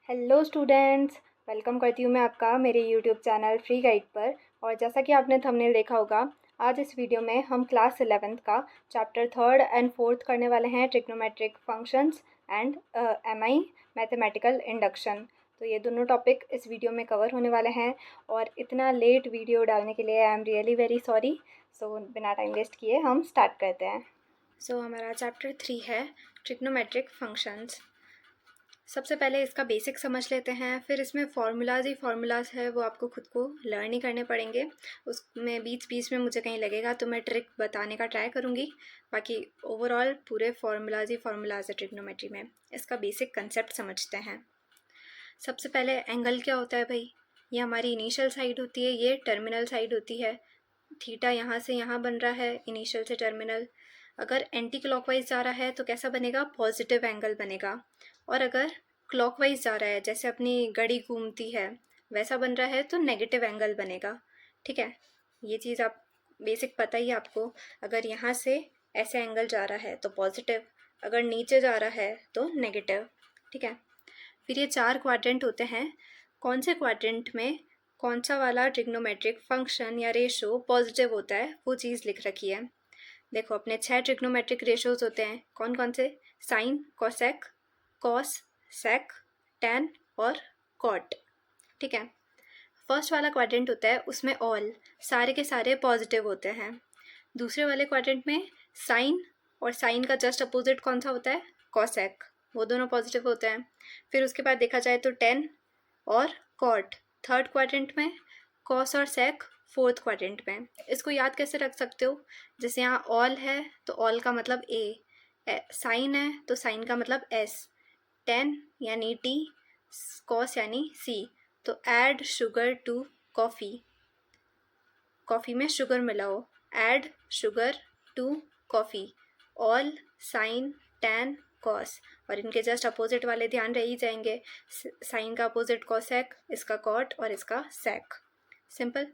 Hello students, welcome करती हूँ मैं आपका मेरे यूट्यूब चैनल फ्री गाइड पर। और जैसा कि आपने थंबनेल देखा होगा, आज इस वीडियो में हम क्लास 11th का चैप्टर 3rd एंड 4th करने वाले हैं, trigonometric functions and MI mathematical induction. तो ये दोनों टॉपिक इस वीडियो में कवर होने वाले हैं और इतना लेट वीडियो डालने के लिए I am really very sorry. So बिना टाइम वेस्ट किए हम स्टार्ट करते हैं। सो हमारा चैप्टर 3 है ट्रिग्नोमेट्रिक फंक्शंस। सबसे पहले इसका बेसिक समझ लेते हैं, फिर इसमें फार्मूलाज ही फार्मूलाज है, वो आपको खुद को लर्न ही करने पड़ेंगे। उसमें बीच बीच में मुझे कहीं लगेगा तो मैं ट्रिक बताने का ट्राई करूँगी। बाकी ओवरऑल पूरे फार्मूलाज ही फार्मूलाज है ट्रिग्नोमेट्री में। इसका बेसिक कंसेप्ट समझते हैं। सबसे पहले एंगल क्या होता है भाई? ये हमारी इनिशियल साइड होती है, ये टर्मिनल साइड होती है। थीटा यहाँ से यहाँ बन रहा है, इनिशियल से टर्मिनल। अगर एंटी क्लॉकवाइज जा रहा है तो कैसा बनेगा? पॉजिटिव एंगल बनेगा। और अगर क्लॉकवाइज जा रहा है, जैसे अपनी घड़ी घूमती है वैसा बन रहा है, तो नेगेटिव एंगल बनेगा। ठीक है, ये चीज़ आप बेसिक पता ही है आपको। अगर यहाँ से ऐसे एंगल जा रहा है तो पॉजिटिव, अगर नीचे जा रहा है तो नेगेटिव। ठीक है, फिर ये 4 क्वाड्रेंट होते हैं। कौन से क्वाड्रेंट में कौन सा वाला ट्रिग्नोमेट्रिक फंक्शन या रेशो पॉजिटिव होता है, वो चीज़ लिख रखी है। देखो, अपने 6 ट्रिग्नोमेट्रिक रेशोज होते हैं। कौन कौन से? साइन, कोसेक, कॉस, सेक, टैन और कॉट। ठीक है, फर्स्ट वाला क्वाड्रेंट होता है, उसमें ऑल सारे के सारे पॉजिटिव होते हैं। दूसरे वाले क्वाड्रेंट में साइन और साइन का जस्ट अपोजिट कौन सा होता है? कॉसेक, वो दोनों पॉजिटिव होते हैं। फिर उसके बाद देखा जाए तो टेन और कॉट थर्ड क्वाड्रेंट में, कॉस और सेक फोर्थ क्वाड्रेंट में। इसको याद कैसे रख सकते हो? जैसे यहाँ ऑल है तो ऑल का मतलब ए, साइन है तो साइन का मतलब एस, टेन यानी टी, कॉस यानी सी। तो add sugar to coffee, coffee में शुगर मिलाओ, add sugar to coffee. All, sine, tan, cos. और इनके जस्ट अपोजिट वाले ध्यान रह ही जाएंगे। साइन का अपोजिट कॉसेक, इसका कॉट और इसका सेक। सिंपल।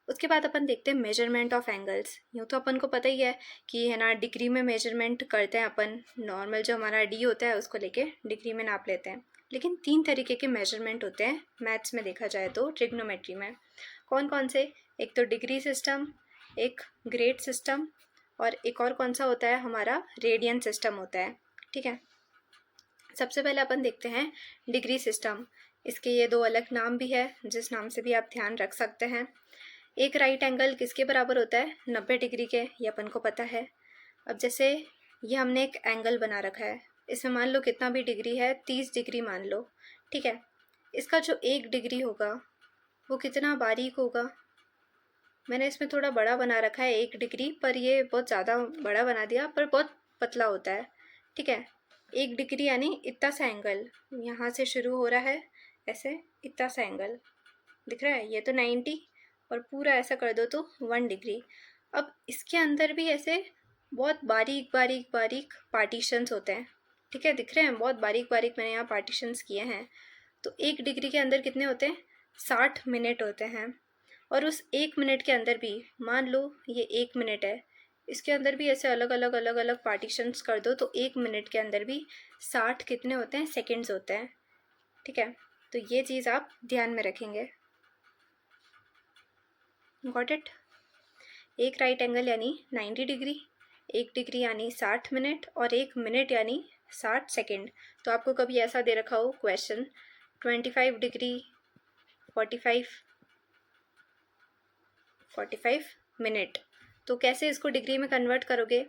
उसके बाद अपन देखते हैं मेजरमेंट ऑफ एंगल्स। यूँ तो अपन को पता ही है कि है ना, डिग्री में मेजरमेंट करते हैं अपन। नॉर्मल जो हमारा डी होता है उसको लेके डिग्री में नाप लेते हैं। लेकिन 3 तरीके के मेजरमेंट होते हैं मैथ्स में देखा जाए तो, ट्रिग्नोमेट्री में। कौन कौन से? एक तो डिग्री सिस्टम, एक ग्रेड सिस्टम, और एक और कौन सा होता है हमारा? रेडियन सिस्टम होता है। ठीक है, सबसे पहले अपन देखते हैं डिग्री सिस्टम। इसके ये 2 अलग नाम भी है, जिस नाम से भी आप ध्यान रख सकते हैं। एक राइट एंगल किसके बराबर होता है? 90 डिग्री के, ये अपन को पता है। अब जैसे ये हमने एक एंगल बना रखा है, इसमें मान लो कितना भी डिग्री है, 30 डिग्री मान लो। ठीक है, इसका जो 1 डिग्री होगा वो कितना बारीक होगा? मैंने इसमें थोड़ा बड़ा बना रखा है 1 डिग्री, पर ये बहुत ज़्यादा बड़ा बना दिया, पर बहुत पतला होता है। ठीक है, 1 डिग्री यानी इतना सा एंगल, यहाँ से शुरू हो रहा है ऐसे, इतना सा एंगल दिख रहा है, ये तो 90, और पूरा ऐसा कर दो तो 1 डिग्री। अब इसके अंदर भी ऐसे बहुत बारीक बारीक बारीक पार्टीशंस होते हैं। ठीक है, दिख रहे हैं बहुत बारीक बारीक, मैंने यहाँ पार्टीशंस किए हैं। तो 1 डिग्री के अंदर कितने होते हैं? 60 मिनट होते हैं। और उस 1 मिनट के अंदर भी, मान लो ये 1 मिनट है, इसके अंदर भी ऐसे अलग अलग अलग अलग पार्टीशंस कर दो तो 1 मिनट के अंदर भी 60 कितने होते हैं? सेकेंड्स होते हैं। ठीक है, तो ये चीज़ आप ध्यान में रखेंगे। Got it? एक राइट एंगल यानी 90 डिग्री, 1 डिग्री यानी 60 मिनट, और 1 मिनट यानी 60 सेकेंड। तो आपको कभी ऐसा दे रखा हो क्वेश्चन, 25 डिग्री 45 मिनट, तो कैसे इसको डिग्री में कन्वर्ट करोगे?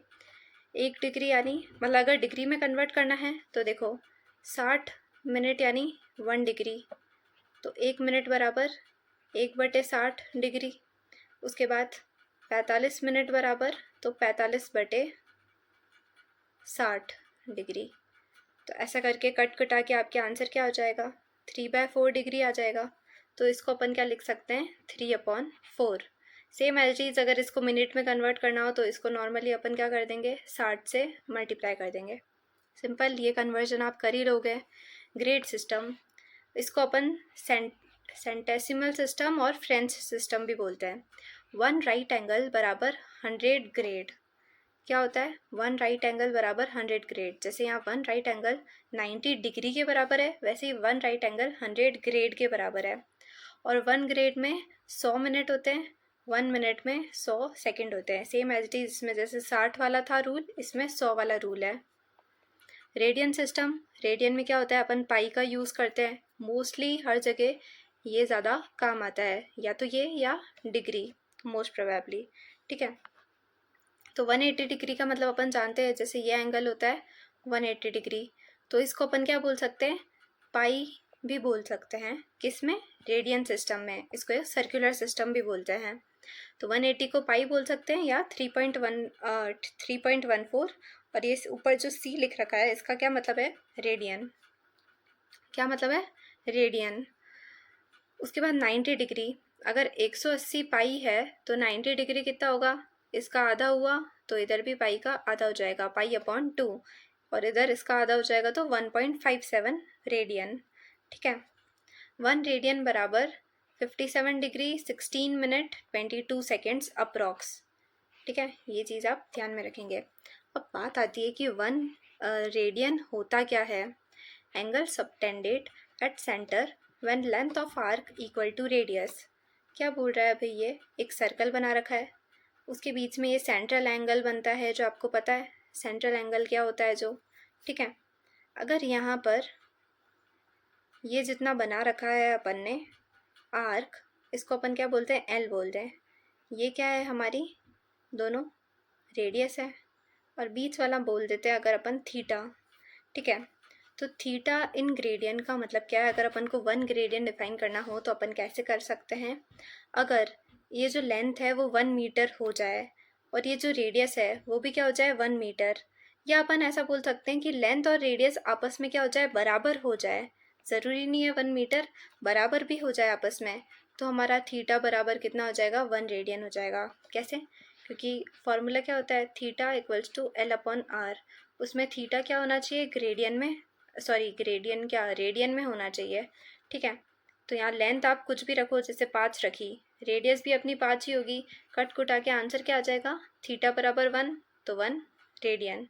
1 डिग्री यानी, मतलब अगर डिग्री में कन्वर्ट करना है तो देखो, 60 मिनट यानी 1 डिग्री, तो 1 मिनट बराबर 1/60 डिग्री। उसके बाद 45 मिनट बराबर, तो 45/60 डिग्री। तो ऐसा करके कट कटा के आपके आंसर क्या हो जाएगा? 3/4 डिग्री आ जाएगा। तो इसको अपन क्या लिख सकते हैं? 3/4। सेम एज इज, अगर इसको मिनट में कन्वर्ट करना हो तो इसको नॉर्मली अपन क्या कर देंगे? 60 से मल्टीप्लाई कर देंगे। सिंपल, ये कन्वर्जन आप कर ही लोगे। ग्रेड सिस्टम, इसको अपन सेंटेसिमल सिस्टम और फ्रेंच सिस्टम भी बोलते हैं। 1 राइट एंगल बराबर 100 ग्रेड। क्या होता है, 1 राइट एंगल बराबर 100 ग्रेड। जैसे यहाँ 1 राइट एंगल 90 डिग्री के बराबर है, वैसे ही 1 राइट एंगल 100 ग्रेड के बराबर है। और 1 ग्रेड में 100 मिनट होते हैं, 1 मिनट में 100 सेकंड होते हैं। सेम एज इट इज, इसमें जैसे 60 वाला था रूल, इसमें 100 वाला रूल है। रेडियन सिस्टम, रेडियन में क्या होता है, अपन पाई का यूज़ करते हैं मोस्टली हर जगह, ये ज़्यादा काम आता है, या तो ये या डिग्री मोस्ट प्रोबेबली। ठीक है, तो 180 डिग्री का मतलब अपन जानते हैं, जैसे ये एंगल होता है 180 डिग्री, तो इसको अपन क्या बोल सकते हैं, पाई भी बोल सकते हैं। किस में, रेडियन सिस्टम में। इसको सर्कुलर सिस्टम भी बोलते हैं। तो 180 को पाई बोल सकते हैं, या 3.14। और ये ऊपर जो सी लिख रखा है, इसका क्या मतलब है, रेडियन। क्या मतलब है, रेडियन। उसके बाद 90 डिग्री, अगर 180 पाई है तो 90 डिग्री कितना होगा, इसका आधा हुआ, तो इधर भी पाई का आधा हो जाएगा, पाई अपॉन 2, और इधर इसका आधा हो जाएगा, तो 1.57 रेडियन। ठीक है, 1 रेडियन बराबर 57 डिग्री 16 मिनट 22 सेकेंड्स अप्रॉक्स। ठीक है, ये चीज़ आप ध्यान में रखेंगे। अब बात आती है कि 1 रेडियन होता क्या है। Angle subtended at centre when length of arc equal to radius. क्या बोल रहा है भाई, ये एक सर्कल बना रखा है, उसके बीच में ये सेंट्रल एंगल बनता है, जो आपको पता है सेंट्रल एंगल क्या होता है जो। ठीक है, अगर यहाँ पर ये जितना बना रखा है अपन ने आर्क, इसको अपन क्या बोलते हैं, एल बोलते हैं। ये क्या है, हमारी दोनों रेडियस है, और बीच वाला बोल देते हैं अगर अपन थीटा। ठीक है, तो थीटा इन ग्रेडियन का मतलब क्या है, अगर अपन को 1 ग्रेडियन डिफाइन करना हो तो अपन कैसे कर सकते हैं, अगर ये जो लेंथ है वो 1 मीटर हो जाए, और ये जो रेडियस है वो भी क्या हो जाए, 1 मीटर। या अपन ऐसा बोल सकते हैं कि लेंथ और रेडियस आपस में क्या हो जाए, बराबर हो जाए। ज़रूरी नहीं है 1 मीटर, बराबर भी हो जाए आपस में, तो हमारा थीटा बराबर कितना हो जाएगा, 1 रेडियन हो जाएगा। कैसे, क्योंकि फॉर्मूला क्या होता है, theta equals to L upon R. उसमें थीटा क्या होना चाहिए, ग्रेडियन में, सॉरी ग्रेडियन क्या, रेडियन में होना चाहिए। ठीक है, तो यहाँ लेंथ आप कुछ भी रखो, जैसे 5 रखी, रेडियस भी अपनी 5 ही होगी, कट कुटा के आंसर क्या आ जाएगा, थीटा बराबर 1, तो 1 रेडियन।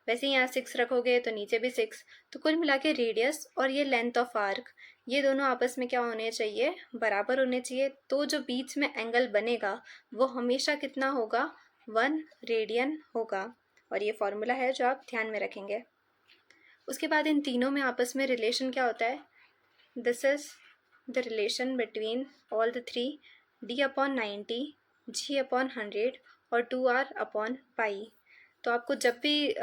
वैसे ही यहाँ 6 रखोगे तो नीचे भी 6। तो कुल मिला के रेडियस और ये लेंथ ऑफ आर्क, ये दोनों आपस में क्या होने चाहिए, बराबर होने चाहिए। तो जो बीच में एंगल बनेगा वो हमेशा कितना होगा, 1 रेडियन होगा। और ये फॉर्मूला है जो आप ध्यान में रखेंगे। उसके बाद इन तीनों में आपस में रिलेशन क्या होता है, this is the relation between all the three, d upon 90, g upon 100 और 2r अपॉन पाई। तो आपको जब भी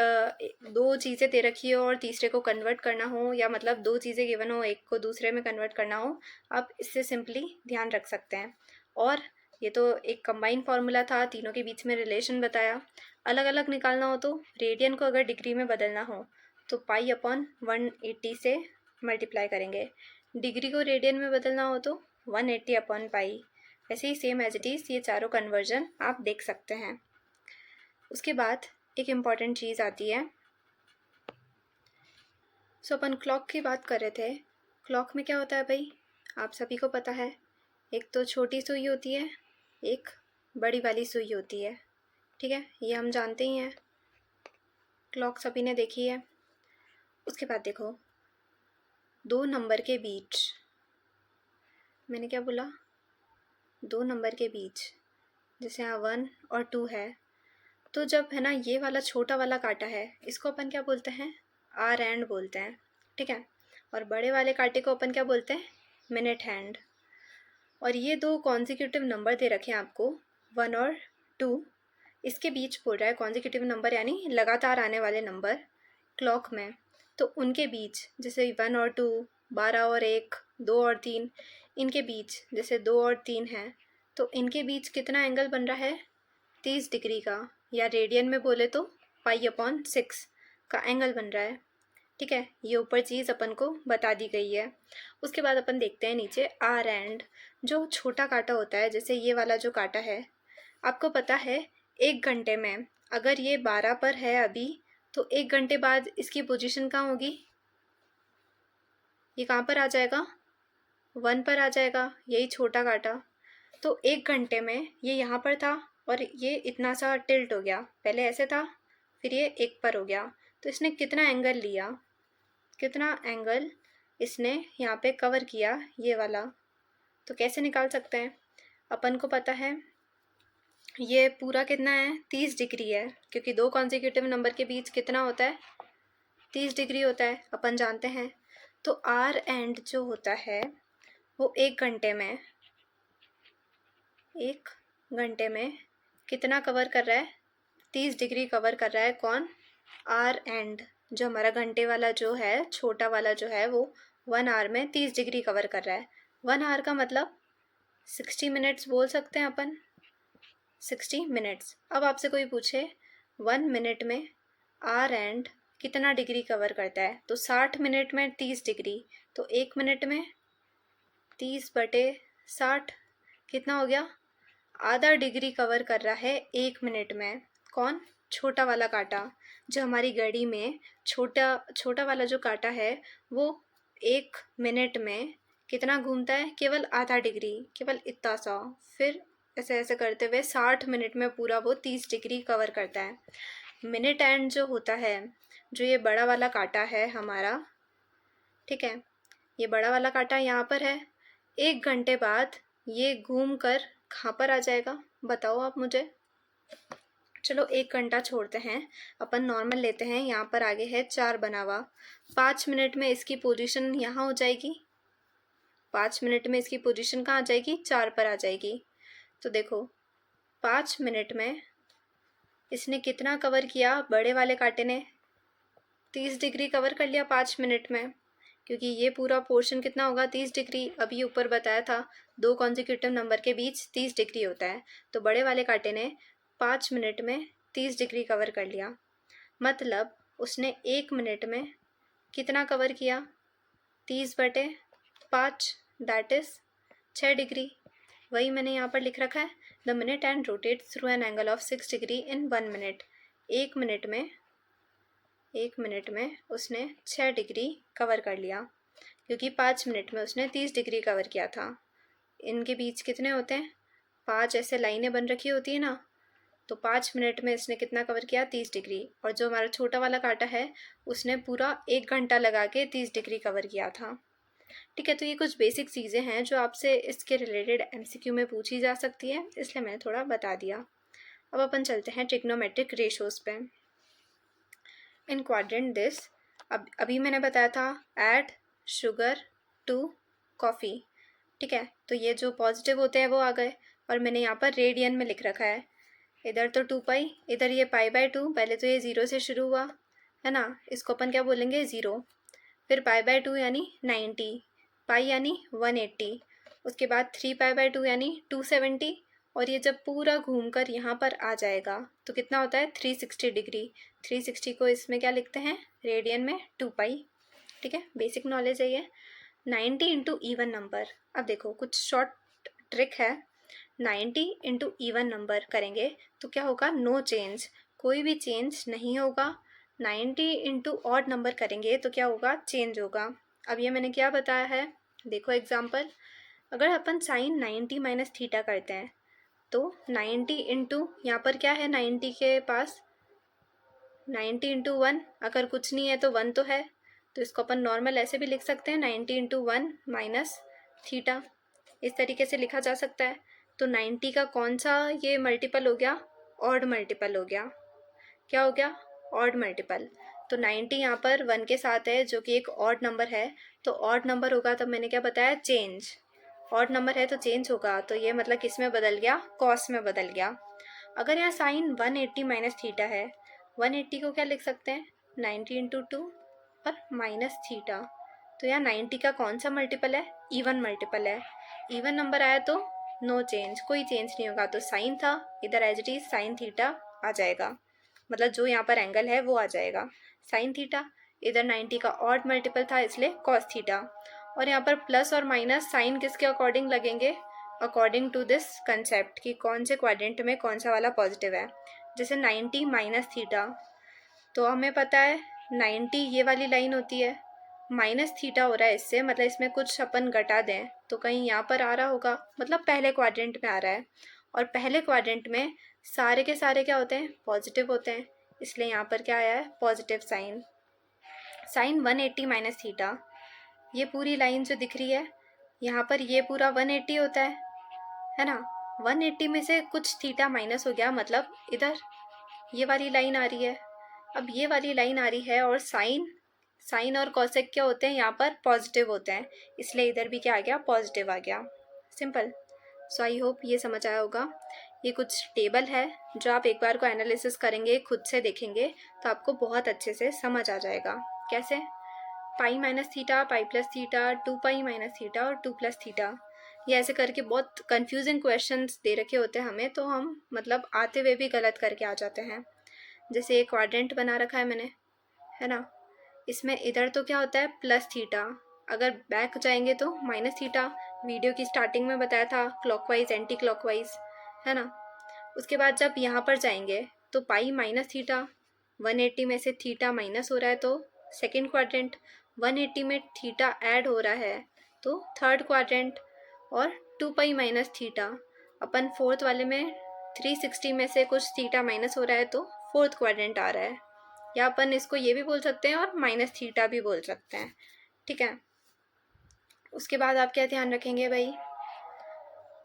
दो चीज़ें दे रखी हो और तीसरे को कन्वर्ट करना हो, या मतलब दो चीज़ें गिवन हो, एक को दूसरे में कन्वर्ट करना हो, आप इससे सिंपली ध्यान रख सकते हैं। और ये तो एक कंबाइन फार्मूला था, तीनों के बीच में रिलेशन बताया। अलग अलग निकालना हो तो रेडियन को अगर डिग्री में बदलना हो तो पाई अपॉन 180 से मल्टीप्लाई करेंगे, डिग्री को रेडियन में बदलना हो तो 180 अपॉन पाई। वैसे ही सेम एज इट इज़ ये चारों कन्वर्जन आप देख सकते हैं। उसके बाद एक इम्पॉर्टेंट चीज़ आती है, सो अपन क्लॉक की बात कर रहे थे। क्लॉक में क्या होता है भाई, आप सभी को पता है, एक तो छोटी सुई होती है, एक बड़ी वाली सुई होती है। ठीक है, ये हम जानते ही हैं, क्लॉक सभी ने देखी है। उसके बाद देखो, 2 नंबर के बीच, मैंने क्या बोला, 2 नंबर के बीच, जैसे यहाँ 1 और 2 है, तो जब है ना ये वाला छोटा वाला कांटा है, इसको अपन क्या बोलते हैं, आर एंड बोलते हैं। ठीक है, और बड़े वाले कांटे को अपन क्या बोलते हैं, मिनट हैंड। और ये दो कॉन्जिक्यूटिव नंबर दे रखे हैं आपको, 1 और 2, इसके बीच बोल रहा है कॉन्जिक्यूटिव नंबर, यानी लगातार आने वाले नंबर क्लॉक में। तो उनके बीच, जैसे 1 और 2, 12 और 1, 2 और 3, इनके बीच जैसे 2 और 3 है, तो इनके बीच कितना एंगल बन रहा है, 30 डिग्री का, या रेडियन में बोले तो पाई अपॉन 6 का एंगल बन रहा है। ठीक है, ये ऊपर चीज़ अपन को बता दी गई है। उसके बाद अपन देखते हैं नीचे आर एंड, जो छोटा कांटा होता है, जैसे ये वाला जो कांटा है, आपको पता है 1 घंटे में अगर ये 12 पर है अभी, तो 1 घंटे बाद इसकी पोजीशन कहाँ होगी, ये कहाँ पर आ जाएगा, 1 पर आ जाएगा, यही छोटा कांटा। तो 1 घंटे में ये यहाँ पर था, और ये इतना सा टिल्ट हो गया, पहले ऐसे था फिर ये एक पर हो गया, तो इसने कितना एंगल लिया, कितना एंगल इसने यहाँ पे कवर किया ये वाला। तो कैसे निकाल सकते हैं, अपन को पता है ये पूरा कितना है 30 डिग्री है, क्योंकि दो कॉन्जिक्यूटिव नंबर के बीच कितना होता है 30 डिग्री होता है, अपन जानते हैं। तो आर एंड जो होता है वो एक घंटे में कितना कवर कर रहा है 30 डिग्री कवर कर रहा है। कौन, आर एंड, जो हमारा घंटे वाला जो है छोटा वाला जो है वो 1 आवर में 30 डिग्री कवर कर रहा है। 1 आवर का मतलब 60 मिनट्स बोल सकते हैं अपन, 60 मिनट्स। अब आपसे कोई पूछे 1 मिनट में आर एंड कितना डिग्री कवर करता है, तो 60 मिनट में 30 डिग्री, तो 1 मिनट में 30/60 कितना हो गया, आधा डिग्री कवर कर रहा है 1 मिनट में। कौन, छोटा वाला कांटा, जो हमारी घड़ी में छोटा वाला जो कांटा है वो 1 मिनट में कितना घूमता है, केवल आधा डिग्री, केवल इतना सा। फिर ऐसे ऐसे करते हुए 60 मिनट में पूरा वो 30 डिग्री कवर करता है। मिनट एंड जो होता है, जो ये बड़ा वाला कांटा है हमारा, ठीक है, ये बड़ा वाला कांटा यहाँ पर है, 1 घंटे बाद ये घूम कर कहाँ पर आ जाएगा, बताओ आप मुझे। चलो 1 घंटा छोड़ते हैं, अपन नॉर्मल लेते हैं, यहाँ पर आगे है 4 बना हुआ, 5 मिनट में इसकी पोजीशन यहाँ हो जाएगी, 5 मिनट में इसकी पोजीशन कहाँ आ जाएगी, 4 पर आ जाएगी। तो देखो 5 मिनट में इसने कितना कवर किया, बड़े वाले कांटे ने 30 डिग्री कवर कर लिया 5 मिनट में, क्योंकि ये पूरा पोर्शन कितना होगा 30 डिग्री। अभी ऊपर बताया था दो कॉन्जिक्यूटिव नंबर के बीच 30 डिग्री होता है, तो बड़े वाले कांटे ने 5 मिनट में 30 डिग्री कवर कर लिया, मतलब उसने 1 मिनट में कितना कवर किया, 30/5, दैट इज़ 6 डिग्री। वही मैंने यहाँ पर लिख रखा है, the minute and rotate through an angle of 6 degree in 1 minute. 1 minute में उसने 6 डिग्री कवर कर लिया, क्योंकि 5 मिनट में उसने 30 डिग्री कवर किया था। इनके बीच कितने होते हैं, 5 ऐसे लाइनें बन रखी होती है ना, तो 5 मिनट में इसने कितना कवर किया 30 डिग्री। और जो हमारा छोटा वाला कांटा है उसने पूरा 1 घंटा लगा के 30 डिग्री कवर किया था। ठीक है, तो ये कुछ बेसिक चीज़ें हैं जो आपसे इसके रिलेटेड एमसीक्यू में पूछी जा सकती है, इसलिए मैंने थोड़ा बता दिया। अब अपन चलते हैं ट्रिग्नोमेट्रिक रेशोज़ पे। इन क्वाड्रेंट दिस, अभी मैंने बताया था ऐड शुगर टू कॉफ़ी, ठीक है, तो ये जो पॉजिटिव होते हैं वो आ गए, और मैंने यहाँ पर रेडियन में लिख रखा है, इधर तो 2 पाई, इधर ये पाई/2, पहले तो ये 0 से शुरू हुआ है ना, इसको अपन क्या बोलेंगे 0, फिर पाई/2 यानी 90, पाई यानी 180, उसके बाद 3 पाई/2 यानी 270, और ये जब पूरा घूमकर यहाँ पर आ जाएगा तो कितना होता है 360 डिग्री। 360 को इसमें क्या लिखते हैं, रेडियन में 2 पाई, ठीक है, बेसिक नॉलेज है ये। 90 इंटू ईवन नंबर, अब देखो कुछ शॉर्ट ट्रिक है, 90 इंटू ईवन नंबर करेंगे तो क्या होगा, नो चेंज, कोई भी चेंज नहीं होगा। 90 इंटू ऑड नंबर करेंगे तो क्या होगा, चेंज होगा। अब ये मैंने क्या बताया है, देखो एग्जाम्पल, अगर अपन साइन 90 माइनस थीटा करते हैं तो 90 इंटू यहाँ पर क्या है, 90 के पास 90 इंटू 1, अगर कुछ नहीं है तो 1 तो है, तो इसको अपन नॉर्मल ऐसे भी लिख सकते हैं, 90 इंटू 1 माइनस थीटा, इस तरीके से लिखा जा सकता है। तो 90 का कौन सा ये मल्टीपल हो गया, ऑड मल्टीपल हो गया, क्या हो गया, ऑड मल्टीपल। तो 90 यहाँ पर 1 के साथ है जो कि एक ऑड नंबर है, तो ऑड नंबर होगा, तब मैंने क्या बताया, चेंज, ऑड नंबर है तो चेंज होगा, तो ये मतलब किस में बदल गया, कॉस में बदल गया। अगर यहाँ साइन 180 माइनस थीटा है, 180 को क्या लिख सकते हैं, 90 इंटू 2 और माइनस थीटा, तो यहाँ 90 का कौन सा मल्टीपल है, इवन मल्टीपल है, इवन नंबर आया तो नो चेंज, कोई चेंज नहीं होगा, तो साइन था इधर as it is sine theta आ जाएगा, मतलब जो यहाँ पर एंगल है वो आ जाएगा साइन थीटा, इधर 90 का ऑड मल्टीपल था इसलिए कॉस थीटा, और यहाँ पर प्लस और माइनस साइन किसके अकॉर्डिंग लगेंगे, अकॉर्डिंग टू दिस कंसेप्ट कि कौन से क्वाड्रेंट में कौन सा वाला पॉजिटिव है। जैसे 90 माइनस थीटा, तो हमें पता है 90 ये वाली लाइन होती है, माइनस थीटा हो रहा है इससे, मतलब इसमें कुछ अपन घटा दें तो कहीं यहाँ पर आ रहा होगा, मतलब पहले क्वाड्रेंट में आ रहा है, और पहले क्वाड्रेंट में सारे के सारे क्या होते हैं, पॉजिटिव होते हैं, इसलिए यहाँ पर क्या आया है, positive sine. Sine 180 minus theta, ये पूरी लाइन जो दिख रही है यहाँ पर ये पूरा 180 होता है ना। 180 में से कुछ थीटा माइनस हो गया, मतलब इधर ये वाली लाइन आ रही है, अब ये वाली लाइन आ रही है, और साइन और कॉसेक क्या होते हैं यहाँ पर, पॉजिटिव होते हैं, इसलिए इधर भी क्या आ गया, पॉजिटिव आ गया। सिंपल। सो आई होप ये समझ आया होगा। ये कुछ टेबल है जो आप एक बार को एनालिसिस करेंगे, खुद से देखेंगे तो आपको बहुत अच्छे से समझ आ जाएगा। कैसे, pi minus theta, pi plus theta, 2 pi minus theta और 2 प्लस थीटा, ये ऐसे करके बहुत कंफ्यूजिंग क्वेश्चंस दे रखे होते हैं हमें, तो हम मतलब आते हुए भी गलत करके आ जाते हैं। जैसे एक क्वाड्रेंट बना रखा है मैंने, है ना, इसमें इधर तो क्या होता है, प्लस थीटा, अगर बैक जाएंगे तो माइनस थीटा, वीडियो की स्टार्टिंग में बताया था, क्लॉकवाइज एंटी क्लॉकवाइज, है ना। उसके बाद जब यहाँ पर जाएंगे तो पाई माइनस थीटा, 180 में से थीटा माइनस हो रहा है तो सेकेंड क्वाड्रेंट, 180 में थीटा ऐड हो रहा है तो थर्ड क्वाड्रेंट, और 2 पाई माइनस थीटा अपन फोर्थ वाले में 360 में से कुछ थीटा माइनस हो रहा है तो फोर्थ क्वाड्रेंट आ रहा है, या अपन इसको ये भी बोल सकते हैं और माइनस थीटा भी बोल सकते हैं, ठीक है। उसके बाद आप क्या ध्यान रखेंगे भाई,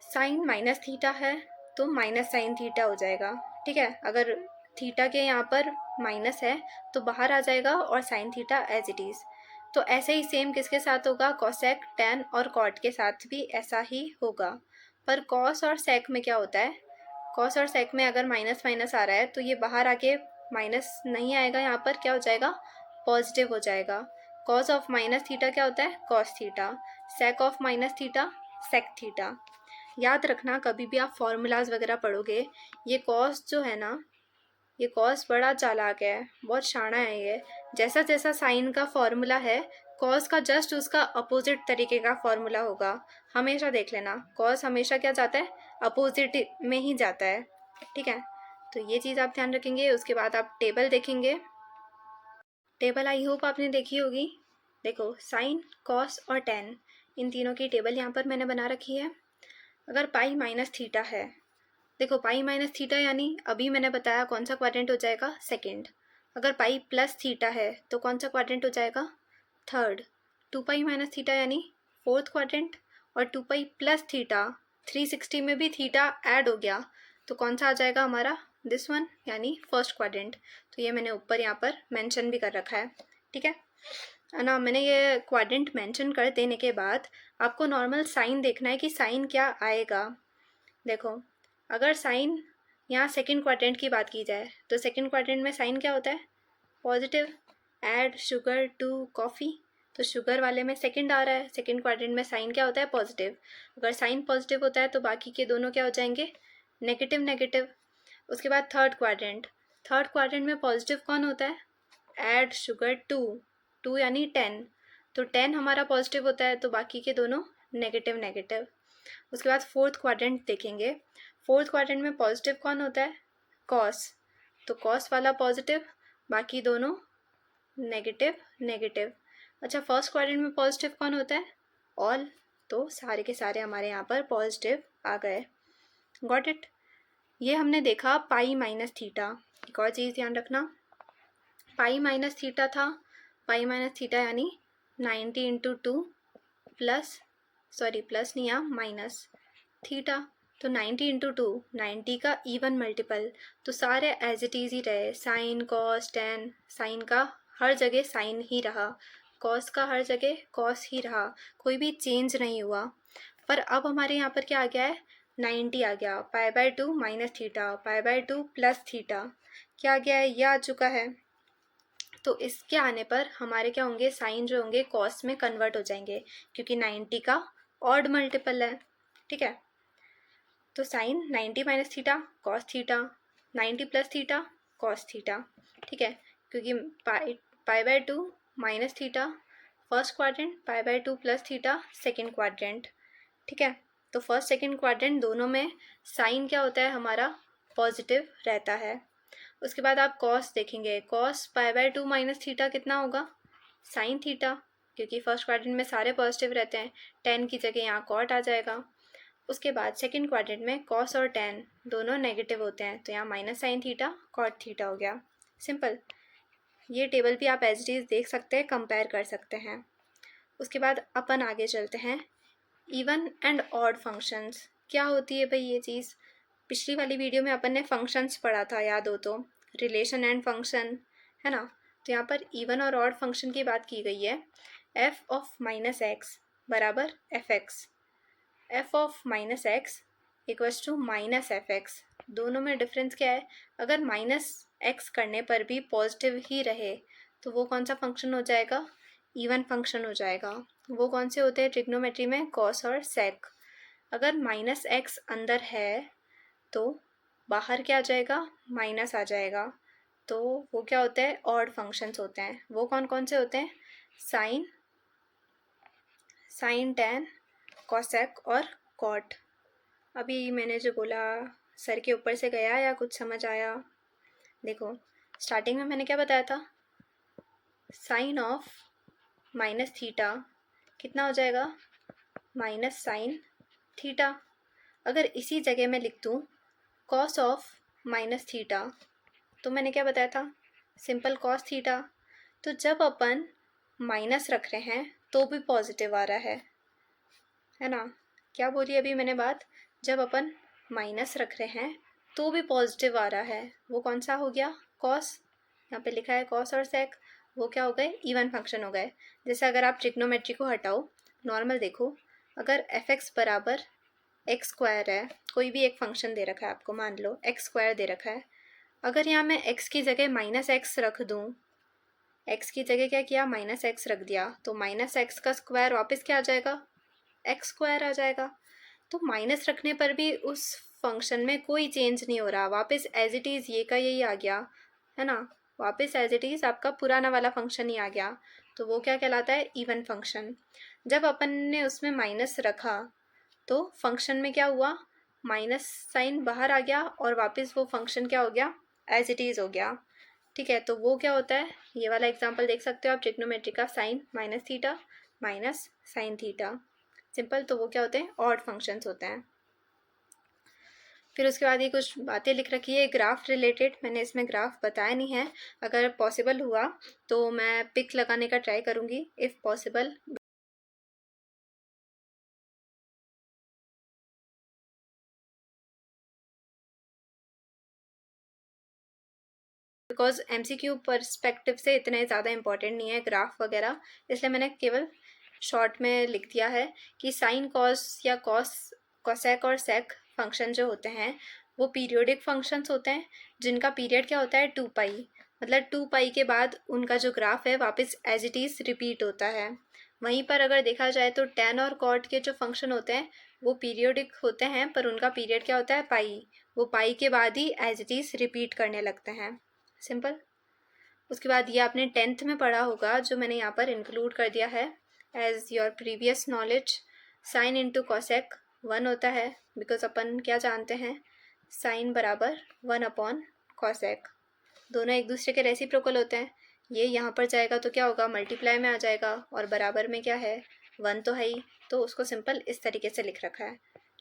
साइन माइनस थीटा है तो माइनस साइन थीटा हो जाएगा, ठीक है। अगर थीटा के यहाँ पर माइनस है तो बाहर आ जाएगा और sine theta as it is. तो ऐसे ही सेम किसके साथ होगा, कॉसेक, टैन और कॉट के साथ भी ऐसा ही होगा। पर कॉस और सेक में क्या होता है, कॉस और सेक में अगर माइनस माइनस आ रहा है तो ये बाहर आके माइनस नहीं आएगा, यहाँ पर क्या हो जाएगा, पॉजिटिव हो जाएगा। कॉस ऑफ माइनस थीटा क्या होता है, cos theta, sec of minus theta, sec theta. याद रखना कभी भी आप फॉर्मूलाज वगैरह पढ़ोगे, ये कॉस जो है ना, ये कॉस बड़ा चालाक है, बहुत शाना है ये। जैसा जैसा साइन का फॉर्मूला है, कॉस का जस्ट उसका अपोजिट तरीके का फॉर्मूला होगा। हमेशा देख लेना, कॉस हमेशा क्या जाता है, अपोजिट में ही जाता है, ठीक है। तो ये चीज़ आप ध्यान रखेंगे। उसके बाद आप टेबल देखेंगे, टेबल आई होप आपने देखी होगी। देखो, साइन, कॉस और टैन, इन तीनों की टेबल यहाँ पर मैंने बना रखी है। अगर पाई माइनस थीटा है, देखो पाई माइनस थीटा यानी अभी मैंने बताया कौन सा क्वाड्रेंट हो जाएगा, सेकेंड। अगर पाई प्लस थीटा है तो कौन सा क्वाड्रेंट हो जाएगा, थर्ड। 2 पाई माइनस थीटा यानी फोर्थ क्वाड्रेंट, और 2 पाई प्लस थीटा, 360 में भी थीटा ऐड हो गया तो कौन सा आ जाएगा हमारा, दिस वन, यानी फर्स्ट क्वाड्रेंट। तो ये मैंने ऊपर यहाँ पर मेंशन भी कर रखा है, ठीक है ना। मैंने ये क्वाड्रेंट मेंशन कर देने के बाद आपको नॉर्मल साइन देखना है कि साइन क्या आएगा। देखो, अगर साइन यहाँ सेकंड क्वाड्रेंट की बात की जाए तो सेकंड क्वाड्रेंट में साइन क्या होता है, positive. Add sugar to coffee, तो शुगर वाले में सेकंड आ रहा है, सेकंड क्वाड्रेंट में साइन क्या होता है, पॉजिटिव। अगर साइन पॉजिटिव होता है तो बाकी के दोनों क्या हो जाएंगे, नेगेटिव नेगेटिव। उसके बाद थर्ड क्वाड्रेंट, थर्ड क्वाड्रेंट में पॉजिटिव कौन होता है, ऐड शुगर टू यानी 10, तो 10 हमारा पॉजिटिव होता है तो बाकी के दोनों नेगेटिव नेगेटिव। उसके बाद फोर्थ क्वाड्रेंट देखेंगे, फोर्थ क्वाड्रेंट में पॉजिटिव कौन होता है, कॉस, तो कॉस वाला पॉजिटिव, बाकी दोनों नेगेटिव नेगेटिव। अच्छा, फर्स्ट क्वाड्रेंट में पॉजिटिव कौन होता है, ऑल, तो सारे के सारे हमारे यहाँ पर पॉजिटिव आ गए। Got it. ये हमने देखा पाई माइनस थीटा। एक और चीज़ ध्यान रखना, पाई माइनस थीटा था, पाई माइनस थीटा यानी 90 इंटू 2 प्लस नहीं, यहाँ माइनस थीटा, तो 90 इंटू 2, 90 का इवन मल्टीपल, तो सारे एज इट इज़ ही रहे, साइन कॉस टैन, साइन का हर जगह साइन ही रहा, कॉस का हर जगह कॉस ही रहा, कोई भी चेंज नहीं हुआ। पर अब हमारे यहाँ पर क्या आ गया है, 90 आ गया, पाई by 2 minus theta, pi by 2 plus theta, क्या आ गया है, ये आ चुका है। तो इसके आने पर हमारे क्या होंगे, साइन जो होंगे कॉस में कन्वर्ट हो जाएंगे, क्योंकि 90 का ऑड मल्टीपल है, ठीक है। तो sine 90 minus theta cos theta, 90 plus theta cos theta, ठीक है, क्योंकि pi by 2 minus theta first quadrant, pi by 2 plus theta second quadrant, ठीक है। तो फर्स्ट सेकेंड क्वाड्रेंट दोनों में साइन क्या होता है हमारा, पॉजिटिव रहता है। उसके बाद आप कॉस देखेंगे, cos pi by 2 minus theta कितना होगा, साइन थीटा, क्योंकि फर्स्ट क्वाड्रेंट में सारे पॉजिटिव रहते हैं, 10 की जगह यहाँ कॉट आ जाएगा। उसके बाद सेकंड क्वाड्रेंट में कॉस और टेन दोनों नेगेटिव होते हैं, तो यहाँ minus sine theta cot theta हो गया। सिंपल। ये टेबल भी आप एज इट इज़ देख सकते हैं, कंपेयर कर सकते हैं। उसके बाद अपन आगे चलते हैं। इवन एंड ऑड फंक्शंस क्या होती है भाई ये चीज़? पिछली वाली वीडियो में अपन ने फंक्शंस पढ़ा था, याद हो तो, रिलेशन एंड फंक्शन, है ना। तो यहाँ पर इवन और ऑड फंक्शन की बात की गई है। एफ ऑफ माइनस एक्स बराबर F X, F of minus X equals to minus F X. दोनों में डिफरेंस क्या है? अगर माइनस एक्स करने पर भी पॉजिटिव ही रहे तो वो कौन सा फंक्शन हो जाएगा? इवन फंक्शन हो जाएगा। वो कौन से होते हैं ट्रिग्नोमेट्री में? कॉस और सेक। अगर माइनस एक्स अंदर है तो बाहर क्या आ जाएगा? माइनस आ जाएगा। तो वो क्या होते हैं? ऑड फंक्शंस होते हैं। वो कौन कौन से होते हैं? साइन, साइन टेन, कॉसेक और कॉट। अभी मैंने जो बोला सर के ऊपर से गया या कुछ समझ आया? देखो, स्टार्टिंग में मैंने क्या बताया था? साइन ऑफ माइनस थीटा कितना हो जाएगा? Minus sine theta. अगर इसी जगह मैं लिख दूँ कॉस ऑफ माइनस थीटा, तो मैंने क्या बताया था? Simple cos theta. तो जब अपन माइनस रख रहे हैं तो भी पॉजिटिव आ रहा है ना। क्या बोली अभी मैंने बात? जब अपन माइनस रख रहे हैं तो भी पॉजिटिव आ रहा है। वो कौन सा हो गया? कॉस। यहाँ पे लिखा है कॉस और सेक, वो क्या हो गए? इवन फंक्शन हो गए। जैसे अगर आप ट्रिग्नोमेट्री को हटाओ, नॉर्मल देखो, अगर एफ एक्स बराबर एक्स स्क्वायर है, कोई भी एक फंक्शन दे रखा है आपको, मान लो एक्स स्क्वायर दे रखा है, अगर यहाँ मैं एक्स की जगह माइनस एक्स रख दूँ, एक्स की जगह क्या किया? माइनस एक्स रख दिया, तो माइनस एक्स का स्क्वायर वापस क्या आ जाएगा? एक्स स्क्वायर आ जाएगा। तो माइनस रखने पर भी उस फंक्शन में कोई चेंज नहीं हो रहा, वापस एज इट इज़ ये का यही आ गया, है ना। वापस एज इट इज़ आपका पुराना वाला फंक्शन ही आ गया। तो वो क्या कहलाता है? Even function. जब अपन ने उसमें माइनस रखा तो फंक्शन में क्या हुआ? माइनस साइन बाहर आ गया और वापस वो फंक्शन क्या हो गया? एज इट इज़ हो गया। ठीक है, तो वो क्या होता है? ये वाला एग्जांपल देख सकते हो आप ट्रिग्नोमेट्री का, sine minus theta minus sine theta. Simple. तो वो क्या होते हैं? ऑड फंक्शंस होते हैं। फिर उसके बाद ये कुछ बातें लिख रखी है ग्राफ रिलेटेड, मैंने इसमें ग्राफ बताया नहीं है। अगर पॉसिबल हुआ तो मैं पिक लगाने का ट्राई करूँगी, if possible. Because MCQ perspective से इतने ज़्यादा इंपॉर्टेंट नहीं है ग्राफ वगैरह, इसलिए मैंने केवल शॉर्ट में लिख दिया है कि साइन कॉस या कॉसेक और सेक फंक्शन जो होते हैं वो पीरियोडिक फंक्शंस होते हैं, जिनका पीरियड क्या होता है? 2 पाई। मतलब 2 पाई के बाद उनका जो ग्राफ है वापस एज इट इज़ रिपीट होता है। वहीं पर अगर देखा जाए तो टेन और कॉट के जो फंक्शन होते हैं वो पीरियोडिक होते हैं, पर उनका पीरियड क्या होता है? पाई। वो पाई के बाद ही एज इट इज़ रिपीट करने लगते हैं। सिंपल। उसके बाद ये आपने 10th में पढ़ा होगा, जो मैंने यहाँ पर इंक्लूड कर दिया है as your previous knowledge. Sine into cosec 1 होता है, बिकॉज अपन क्या जानते हैं? साइन बराबर 1 अपॉन कॉसेक। दोनों एक दूसरे के रेसिप्रोकल होते हैं। ये यहाँ पर जाएगा तो क्या होगा? मल्टीप्लाई में आ जाएगा, और बराबर में क्या है? 1 तो है ही, तो उसको सिंपल इस तरीके से लिख रखा है।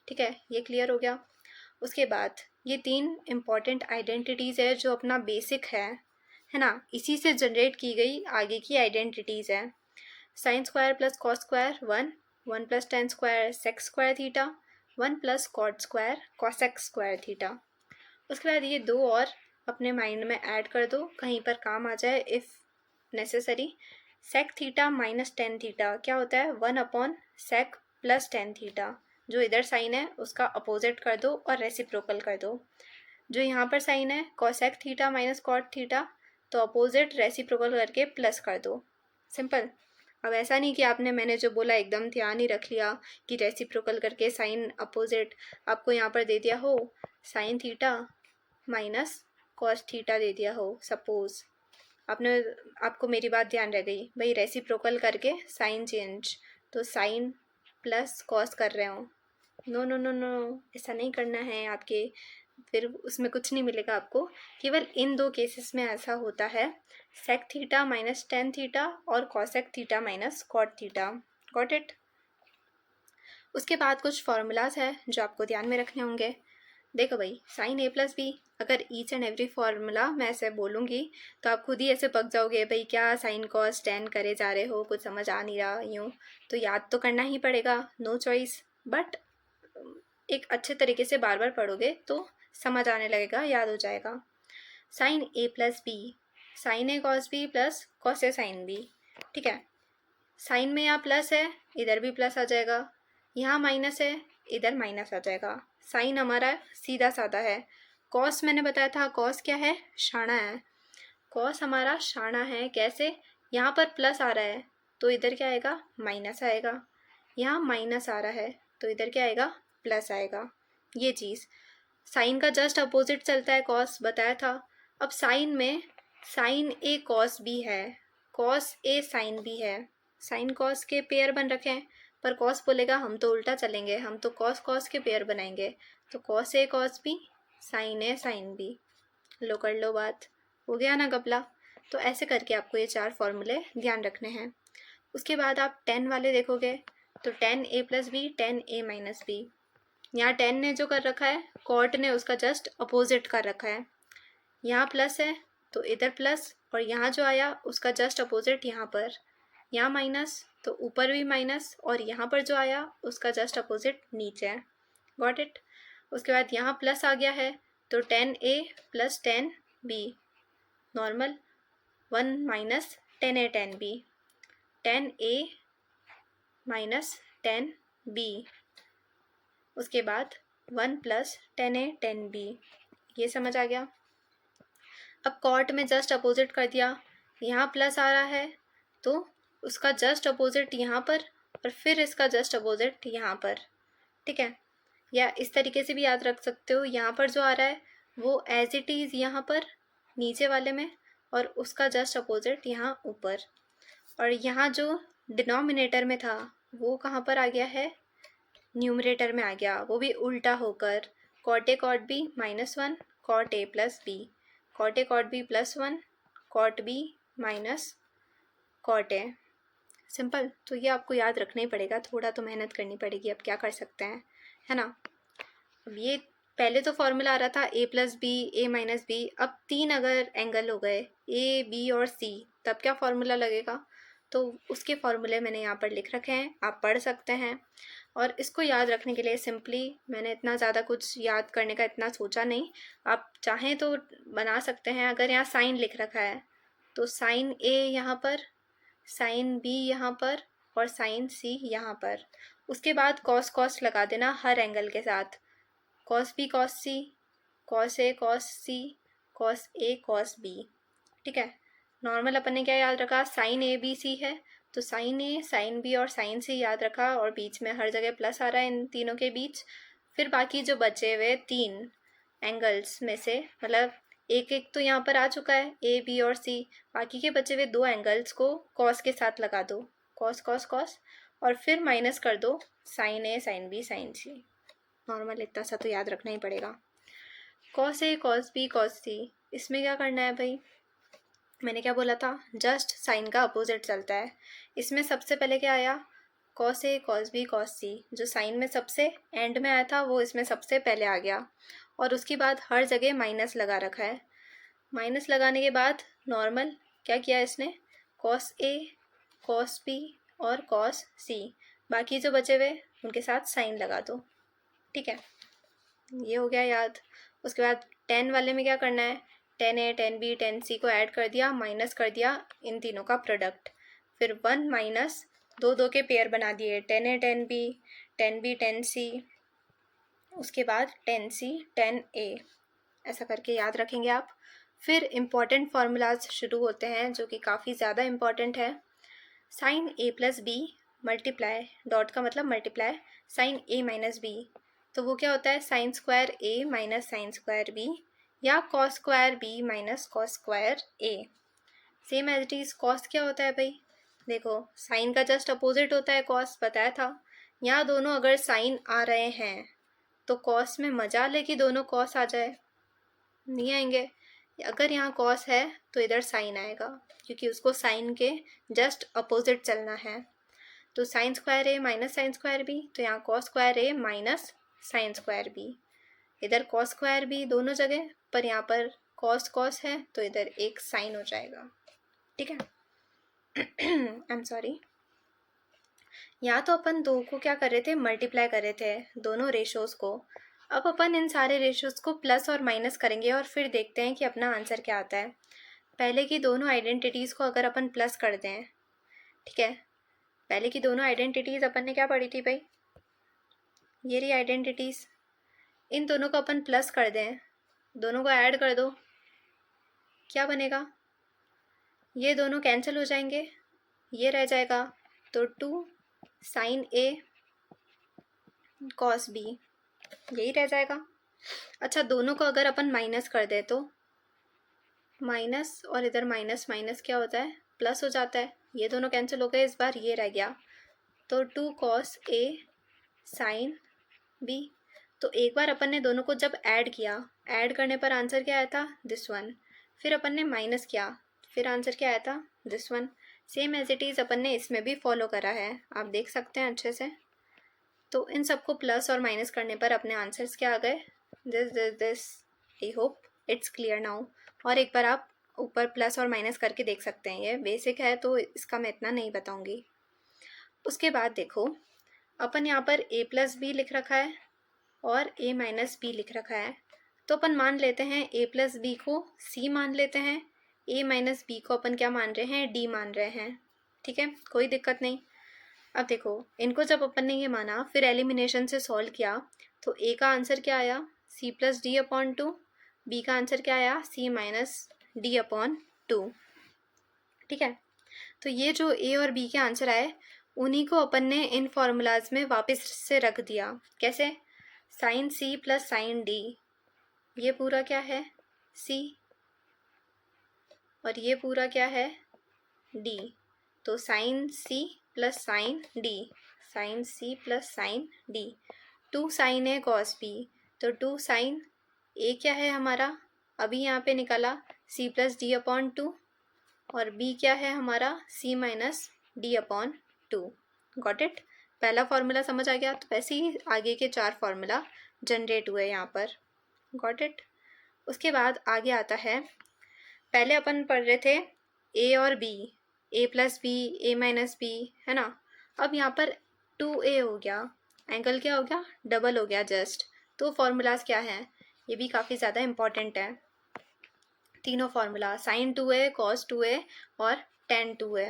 ठीक है, ये क्लियर हो गया। उसके बाद ये 3 इम्पॉर्टेंट आइडेंटिटीज़ है जो अपना बेसिक है ना, इसी से जनरेट की गई आगे की आइडेंटिटीज़ है। Sine square plus cos square 1, 1 plus tan square sec square theta, 1 plus cot square cosec square theta. उसके बाद ये 2 और अपने माइंड में ऐड कर दो, कहीं पर काम आ जाए if necessary. Sec theta minus tan theta क्या होता है? 1 upon sec plus tan theta. जो इधर साइन है उसका अपोजिट कर दो और रेसिप्रोकल कर दो। जो यहाँ पर साइन है cosec theta minus cot theta, तो अपोजिट रेसिप्रोकल करके प्लस कर दो। सिंपल। अब ऐसा नहीं कि आपने मैंने जो बोला एकदम ध्यान ही रख लिया कि रेसिप्रोकल करके साइन अपोजिट, आपको यहाँ पर दे दिया हो sine theta minus cos theta दे दिया हो सपोज, आपको मेरी बात ध्यान रह गई भाई, रेसिप्रोकल करके साइन चेंज, तो साइन प्लस कॉस कर रहे हो। नो नो नो नो, ऐसा नहीं करना है आपके, फिर उसमें कुछ नहीं मिलेगा आपको। केवल इन 2 केसेस में ऐसा होता है, sec theta minus tan theta और cosec theta minus cot theta. Got it? उसके बाद कुछ फार्मूलाज है जो आपको ध्यान में रखने होंगे। देखो भाई, साइन ए प्लस बी, अगर ईच एंड एवरी फार्मूला मैं ऐसे बोलूँगी तो आप खुद ही ऐसे पक जाओगे, भाई क्या साइन कॉस टेन करे जा रहे हो, कुछ समझ आ नहीं रहा, यूँ तो याद तो करना ही पड़ेगा, नो चॉइस। बट एक अच्छे तरीके से बार बार पढ़ोगे तो समझ आने लगेगा, याद हो जाएगा। Sign A plus B, sign A cos B plus cos A sine B, ठीक है। साइन में यहाँ प्लस है, इधर भी प्लस आ जाएगा, यहाँ माइनस है, इधर माइनस आ जाएगा। साइन हमारा सीधा साधा है। कॉस मैंने बताया था, कॉस क्या है, शाना है। कॉस हमारा शाना है, कैसे, यहाँ पर प्लस आ रहा है तो इधर क्या आएगा, माइनस आएगा। यहाँ माइनस आ रहा है तो इधर क्या आएगा, प्लस आएगा। ये चीज़ साइन का जस्ट अपोजिट चलता है, कॉस बताया था। अब साइन में साइन ए कॉस बी है, कॉस ए साइन बी है, साइन कॉस के पेयर बन रखे हैं, पर कॉस बोलेगा हम तो उल्टा चलेंगे, हम तो कॉस कॉस के पेयर बनाएंगे, तो cos A cos B, sign A sine B. लो कर लो बात, हो गया ना गपला। तो ऐसे करके आपको ये 4 फॉर्मूले ध्यान रखने हैं। उसके बाद आप 10 वाले देखोगे तो 10 ए प्लस बी, 10 ए माइनस बी। यहाँ 10 ने जो कर रखा है, कॉट ने उसका जस्ट अपोजिट कर रखा है। यहाँ प्लस है तो इधर प्लस, और यहाँ जो आया उसका जस्ट अपोजिट यहाँ पर। यहाँ माइनस तो ऊपर भी माइनस, और यहाँ पर जो आया उसका जस्ट अपोजिट नीचे है। Got it. उसके बाद यहाँ प्लस आ गया है तो 10 ए प्लस 10 बी, नॉर्मल 1 माइनस 10 ए 10 बी, 10 ए माइनस 10 बी। उसके बाद 1 प्लस 10 ए 10 बी। ये समझ आ गया। अब कॉट में जस्ट अपोजिट कर दिया, यहाँ प्लस आ रहा है तो उसका जस्ट अपोजिट यहाँ पर, और फिर इसका जस्ट अपोजिट यहाँ पर, ठीक है। या इस तरीके से भी याद रख सकते हो, यहाँ पर जो आ रहा है वो एज इट इज़ यहाँ पर नीचे वाले में, और उसका जस्ट अपोजिट यहाँ ऊपर। और यहाँ जो डिनोमिनेटर में था वो कहाँ पर आ गया है, न्यूमरेटर में आ गया, वो भी उल्टा होकर। Cot A cot B -1, cot A plus B, cot A cot B +1, cot B minus cot A. Simple. तो ये आपको याद रखना ही पड़ेगा, थोड़ा तो मेहनत करनी पड़ेगी, अब क्या कर सकते हैं, है ना। अब ये पहले तो फॉर्मूला आ रहा था ए प्लस बी, ए माइनस बी, अब 3 अगर एंगल हो गए ए बी और सी, तब क्या फॉर्मूला लगेगा, तो उसके फॉर्मूले मैंने यहाँ पर लिख रखे हैं, आप पढ़ सकते हैं। और इसको याद रखने के लिए सिंपली मैंने इतना ज़्यादा कुछ याद करने का इतना सोचा नहीं, आप चाहें तो बना सकते हैं। अगर यहाँ साइन लिख रखा है तो साइन ए यहाँ पर, साइन बी यहाँ पर, और साइन सी यहाँ पर। उसके बाद कॉस कॉस लगा देना हर एंगल के साथ, cos B cos C, cos A cos C, cos A cos B, ठीक है। नॉर्मल अपन ने क्या याद रखा, साइन ए बी सी है तो साइन ए साइन बी और साइन सी याद रखा, और बीच में हर जगह प्लस आ रहा है इन तीनों के बीच। फिर बाकी जो बचे हुए 3 एंगल्स में से, मतलब एक एक तो यहाँ पर आ चुका है ए बी और सी, बाकी के बचे हुए 2 एंगल्स को कॉस के साथ लगा दो, कॉस कॉस कॉस, और फिर माइनस कर दो साइन ए साइन बी साइन सी। नॉर्मल इतना सा तो याद रखना ही पड़ेगा। Cos A cos B cos सी, इसमें क्या करना है भाई, मैंने क्या बोला था, जस्ट साइन का अपोजिट चलता है। इसमें सबसे पहले क्या आया, cos A cos B cos सी, जो साइन में सबसे एंड में आया था वो इसमें सबसे पहले आ गया, और उसके बाद हर जगह माइनस लगा रखा है। माइनस लगाने के बाद नॉर्मल क्या किया इसने, कॉस ए कॉस बी और कॉस सी, बाकी जो बचे हुए उनके साथ साइन लगा दो, ठीक है। ये हो गया याद। उसके बाद 10 वाले में क्या करना है, 10 ए 10 बी 10 सी को ऐड कर दिया, माइनस कर दिया इन तीनों का प्रोडक्ट, फिर 1 माइनस 2 के पेयर बना दिए, 10 ए 10 बी 10 बी 10 सी, उसके बाद 10 सी 10 ए, ऐसा करके याद रखेंगे आप। फिर इम्पॉर्टेंट फार्मूलाज शुरू होते हैं जो कि काफ़ी ज़्यादा इम्पॉर्टेंट है। Sine A plus B multiply, dot का मतलब multiply, sine A minus B, तो वो क्या होता है, sine square A minus sine square B, या cos square B minus cos square A. Same as it is. Cos क्या होता है भाई, देखो साइन का जस्ट अपोजिट होता है कॉस, बताया था। यहाँ दोनों अगर साइन आ रहे हैं तो कॉस में मजा ले कि दोनों कॉस आ जाए, नहीं आएंगे। अगर यहाँ कॉस है तो इधर साइन आएगा, क्योंकि उसको साइन के जस्ट अपोजिट चलना है। तो sign square A minus sine square B, तो यहाँ cos square A minus sine square B, इधर कॉस स्क्वायर बी दोनों जगह, पर यहाँ पर कॉस कॉस है तो इधर एक साइन हो जाएगा। ठीक है, आई एम सॉरी। यहाँ तो अपन दो को क्या कर रहे थे, मल्टीप्लाई कर रहे थे दोनों रेशोज़ को। अब अपन इन सारे रेशोज़ को प्लस और माइनस करेंगे और फिर देखते हैं कि अपना आंसर क्या आता है। पहले की दोनों आइडेंटिटीज़ को अगर अपन प्लस कर दें, ठीक है, पहले की दोनों आइडेंटिटीज़ अपन ने क्या पढ़ी थी भाई, ये रही आइडेंटिटीज़, इन दोनों को अपन प्लस कर दें, दोनों को ऐड कर दो, क्या बनेगा, ये दोनों कैंसिल हो जाएंगे, ये रह जाएगा, तो 2 साइन ए कॉस बी, यही रह जाएगा। अच्छा, दोनों को अगर अपन माइनस कर दे तो माइनस और इधर माइनस माइनस क्या होता है, प्लस हो जाता है, ये दोनों कैंसिल हो गए, इस बार ये रह गया, तो 2 कॉस ए साइन बी। तो एक बार अपन ने दोनों को जब ऐड किया, ऐड करने पर आंसर क्या आया था, दिस वन, फिर अपन ने माइनस किया, फिर आंसर क्या आया था, this one. Same as it is अपन ने इसमें भी फॉलो करा है, आप देख सकते हैं अच्छे से। तो इन सबको प्लस और माइनस करने पर अपने आंसर्स क्या आ गए, this this this. I hope it's clear now. और एक बार आप ऊपर प्लस और माइनस करके देख सकते हैं, ये बेसिक है तो इसका मैं इतना नहीं बताऊंगी। उसके बाद देखो, अपन यहाँ पर a प्लस बी लिख रखा है और a माइनस बी लिख रखा है, तो अपन मान लेते हैं a प्लस बी को c मान लेते हैं, a माइनस बी को अपन क्या मान रहे हैं, d मान रहे हैं। ठीक है, कोई दिक्कत नहीं। अब देखो, इनको जब अपन ने ये माना, फिर एलिमिनेशन से सॉल्व किया, तो a का आंसर क्या आया, c plus D upon 2, b का आंसर क्या आया, c माइनस डी अपॉन 2। ठीक है, तो ये जो a और b के आंसर आए, उन्हीं को अपन ने इन फॉर्मूलाज में वापस से रख दिया। कैसे, sine c plus sine d, ये पूरा क्या है c, और ये पूरा क्या है d, तो sine c plus sine D, sine C plus sine D. 2 sine है कॉस बी, तो 2 साइन ए क्या है हमारा, अभी यहाँ पे निकाला c प्लस डी अपॉन 2, और b क्या है हमारा c minus D upon 2। Got it, पहला फॉर्मूला समझ आ गया, तो वैसे ही आगे के 4 फॉर्मूला जनरेट हुए यहाँ पर। Got it. उसके बाद आगे आता है, पहले अपन पढ़ रहे थे a और b, a plus B, a minus B, है ना। अब यहाँ पर 2a हो गया, एंगल क्या हो गया, डबल हो गया जस्ट। तो फॉर्मूलाज क्या हैं, ये भी काफ़ी ज़्यादा इम्पॉर्टेंट है। तीनों formula, sign 2a, cos 2a और टेन 2a।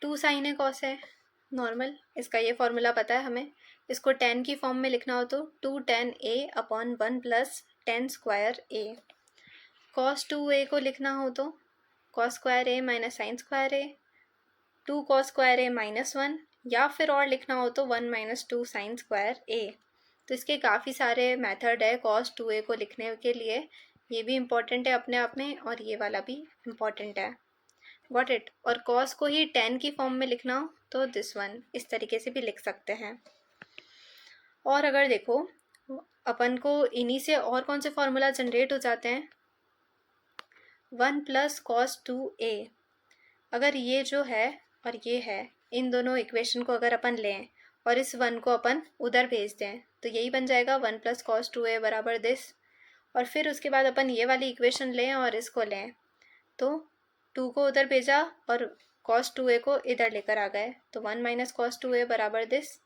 2 साइन है कॉस है, नॉर्मल, इसका ये फॉर्मूला पता है हमें। इसको टेन की फॉर्म में लिखना हो तो 2 tan a upon 1 plus tan square a। Cos 2a को लिखना हो तो cos square A minus sine square A, 2 cos square A minus 1, या फिर और लिखना हो तो 1 माइनस 2 साइन स्क्वायर ए। तो इसके काफ़ी सारे मेथड है कॉस 2a को लिखने के लिए, ये भी इम्पॉर्टेंट है अपने आप में, और ये वाला भी इम्पॉर्टेंट है। Got it. और कॉस को ही टेन की फॉर्म में लिखना हो तो दिस वन, इस तरीके से भी लिख सकते हैं। और अगर देखो, अपन को इन्हीं से और कौन से फॉर्मूला जनरेट हो जाते हैं, 1 प्लस कॉस 2a, अगर ये जो है और ये है, इन दोनों इक्वेशन को अगर अपन लें और इस 1 को अपन उधर भेज दें, तो यही बन जाएगा 1 प्लस कॉस 2a बराबर दिस। और फिर उसके बाद अपन ये वाली इक्वेशन लें और इसको लें, तो 2 को उधर भेजा और कॉस 2a को इधर लेकर आ गए, तो 1 माइनस कॉस 2a बराबर दिस।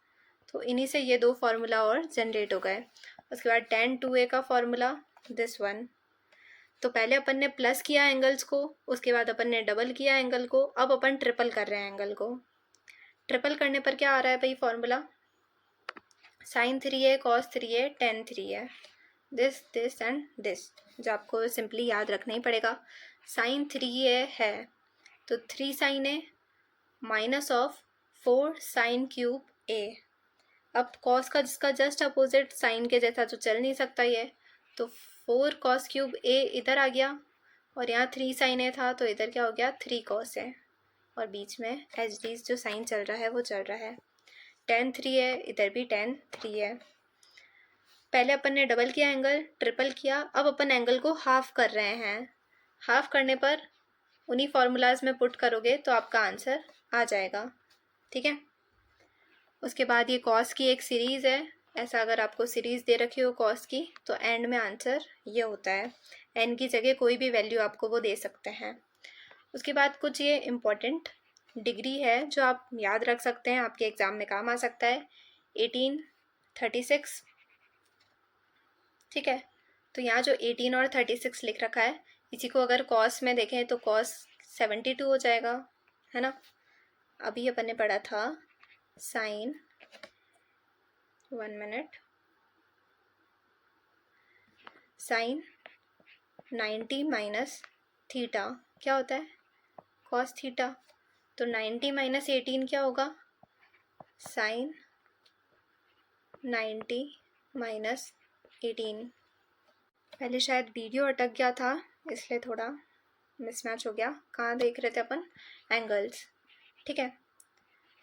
तो इन्हीं से ये 2 फार्मूला और जनरेट हो गए। उसके बाद टेन 2a का फार्मूला दिस वन। तो पहले अपन ने प्लस किया एंगल्स को, उसके बाद अपन ने डबल किया एंगल को, अब अपन ट्रिपल कर रहे हैं एंगल को। ट्रिपल करने पर क्या आ रहा है भाई formula, sine 3a cos 3a tan 3a, this this and this, जो आपको सिंपली याद रखना ही पड़ेगा। साइन 3a है तो 3 sine a minus of 4 sine cube a। अब कॉस का जिसका जस्ट अपोजिट साइन के जैसा जो चल नहीं सकता ये, तो 4 कॉस क्यूब a इधर आ गया, और यहाँ 3 साइन a था तो इधर क्या हो गया 3 कॉस है, और बीच में एच डी जो साइन चल रहा है वो चल रहा है। टेन 3 है, इधर भी टेन 3 है। पहले अपन ने डबल किया एंगल, ट्रिपल किया, अब अपन एंगल को हाफ कर रहे हैं। हाफ करने पर उन्हीं फार्मूलाज में पुट करोगे तो आपका आंसर आ जाएगा। ठीक है। उसके बाद ये कॉस की एक सीरीज़ है। ऐसा अगर आपको सीरीज़ दे रखी हो कॉस की तो एंड में आंसर ये होता है। एन की जगह कोई भी वैल्यू आपको वो दे सकते हैं। उसके बाद कुछ ये इम्पोर्टेंट डिग्री है जो आप याद रख सकते हैं, आपके एग्ज़ाम में काम आ सकता है। 18, 36, ठीक है। तो यहाँ जो 18 और 36 लिख रखा है, इसी को अगर कॉस में देखें तो कॉस 72 हो जाएगा, है ना। अभी अपन ने पढ़ा था sine, 1 minute, sine 90 minus theta क्या होता है, कॉस थीटा। तो 90 माइनस 18 क्या होगा, साइन 90 माइनस 18। पहले शायद वीडियो अटक गया था इसलिए थोड़ा मिसमैच हो गया। कहाँ देख रहे थे अपन, एंगल्स, ठीक है।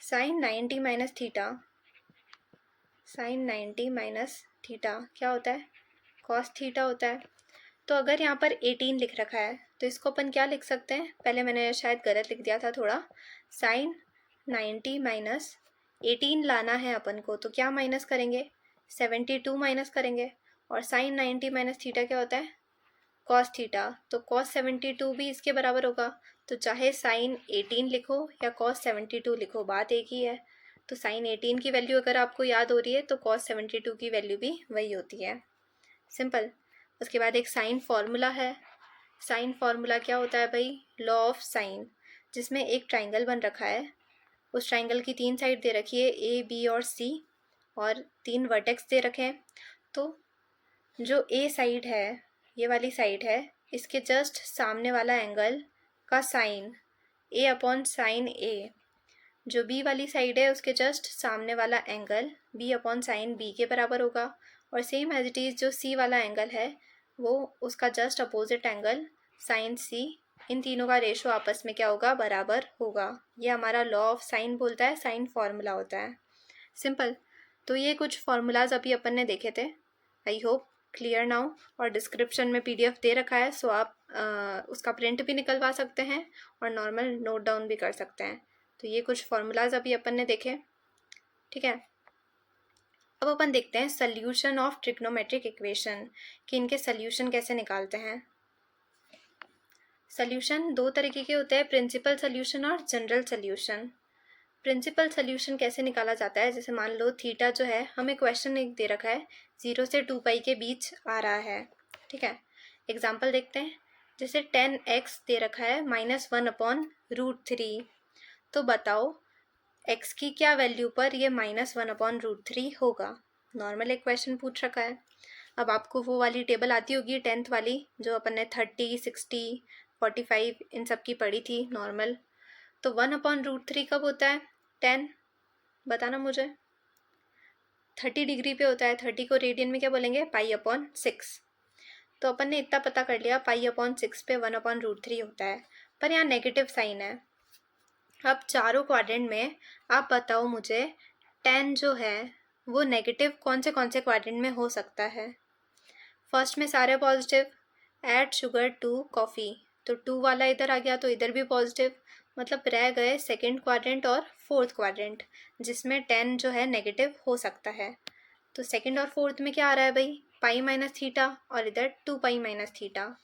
Sine 90 minus theta, sine 90 minus theta क्या होता है, कॉस थीटा होता है। तो अगर यहाँ पर 18 लिख रखा है तो इसको अपन क्या लिख सकते हैं, पहले मैंने शायद गलत लिख दिया था थोड़ा। साइन 90 माइनस 18 लाना है अपन को तो क्या माइनस करेंगे, 72 माइनस करेंगे। और साइन 90 माइनस थीटा क्या होता है, कॉस थीटा। तो कॉस 72 भी इसके बराबर होगा। तो चाहे साइन 18 लिखो या कॉस 72 लिखो, बात एक ही है। तो साइन 18 की वैल्यू अगर आपको याद हो रही है तो कॉस 72 की वैल्यू भी वही होती है, सिंपल। उसके बाद एक साइन फार्मूला है। साइन फार्मूला क्या होता है भाई, लॉ ऑफ साइन, जिसमें एक ट्राइंगल बन रखा है। उस ट्राइंगल की 3 साइड दे रखी है, ए बी और सी, और 3 वर्टेक्स दे रखे हैं। तो जो ए साइड है, ये वाली साइड है, इसके जस्ट सामने वाला एंगल का sine A upon sine A, जो बी वाली साइड है उसके जस्ट सामने वाला angle B upon sine B के बराबर होगा। और सेम एज इट इज़ जो सी वाला एंगल है वो उसका जस्ट अपोजिट एंगल साइन सी, इन तीनों का रेशो आपस में क्या होगा, बराबर होगा। ये हमारा लॉ ऑफ साइन बोलता है, साइन फार्मूला होता है, सिंपल। तो ये कुछ फार्मूलाज अभी अपन ने देखे थे, आई होप क्लियर नाउ। और डिस्क्रिप्शन में पीडीएफ दे रखा है, सो आप उसका प्रिंट भी निकलवा सकते हैं और नॉर्मल नोट डाउन भी कर सकते हैं। तो ये कुछ फार्मूलाज अभी अपन ने देखे, ठीक है। अब अपन देखते हैं सल्यूशन ऑफ ट्रिग्नोमेट्रिक इक्वेशन, कि इनके सल्यूशन कैसे निकालते हैं। सल्यूशन दो तरीके के होते हैं, प्रिंसिपल सल्यूशन और जनरल सल्यूशन। प्रिंसिपल सल्यूशन कैसे निकाला जाता है, जैसे मान लो थीटा जो है, हमें क्वेश्चन एक दे रखा है 0 से 2 पाई के बीच आ रहा है, ठीक है। एग्जाम्पल देखते हैं, जैसे 10x दे रखा है -1/√3। तो बताओ x की क्या वैल्यू पर ये -1/√3 होगा। नॉर्मल एक क्वेश्चन पूछ रखा है। अब आपको वो वाली टेबल आती होगी 10th वाली, जो अपन ने 30, 60, 45 इन सब की पढ़ी थी नॉर्मल। तो 1/√3 कब होता है, 10, बताना मुझे। 30 डिग्री पे होता है, 30 को रेडियन में क्या बोलेंगे, पाई/6। तो अपन ने इतना पता कर लिया, पाई/6 पे 1/√3 होता है। पर यहाँ नेगेटिव साइन है। अब चारों क्वाड्रेंट में आप बताओ मुझे 10 जो है वो नेगेटिव कौन से क्वाड्रेंट में हो सकता है। फर्स्ट में सारे positive, add sugar to coffee, तो 2 वाला इधर आ गया तो इधर भी पॉजिटिव, मतलब रह गए सेकंड क्वाड्रेंट और फोर्थ क्वाड्रेंट, जिसमें 10 जो है नेगेटिव हो सकता है। तो सेकंड और फोर्थ में क्या आ रहा है भाई, पाई माइनस थीटा, और इधर 2 पाई माइनस थीटा।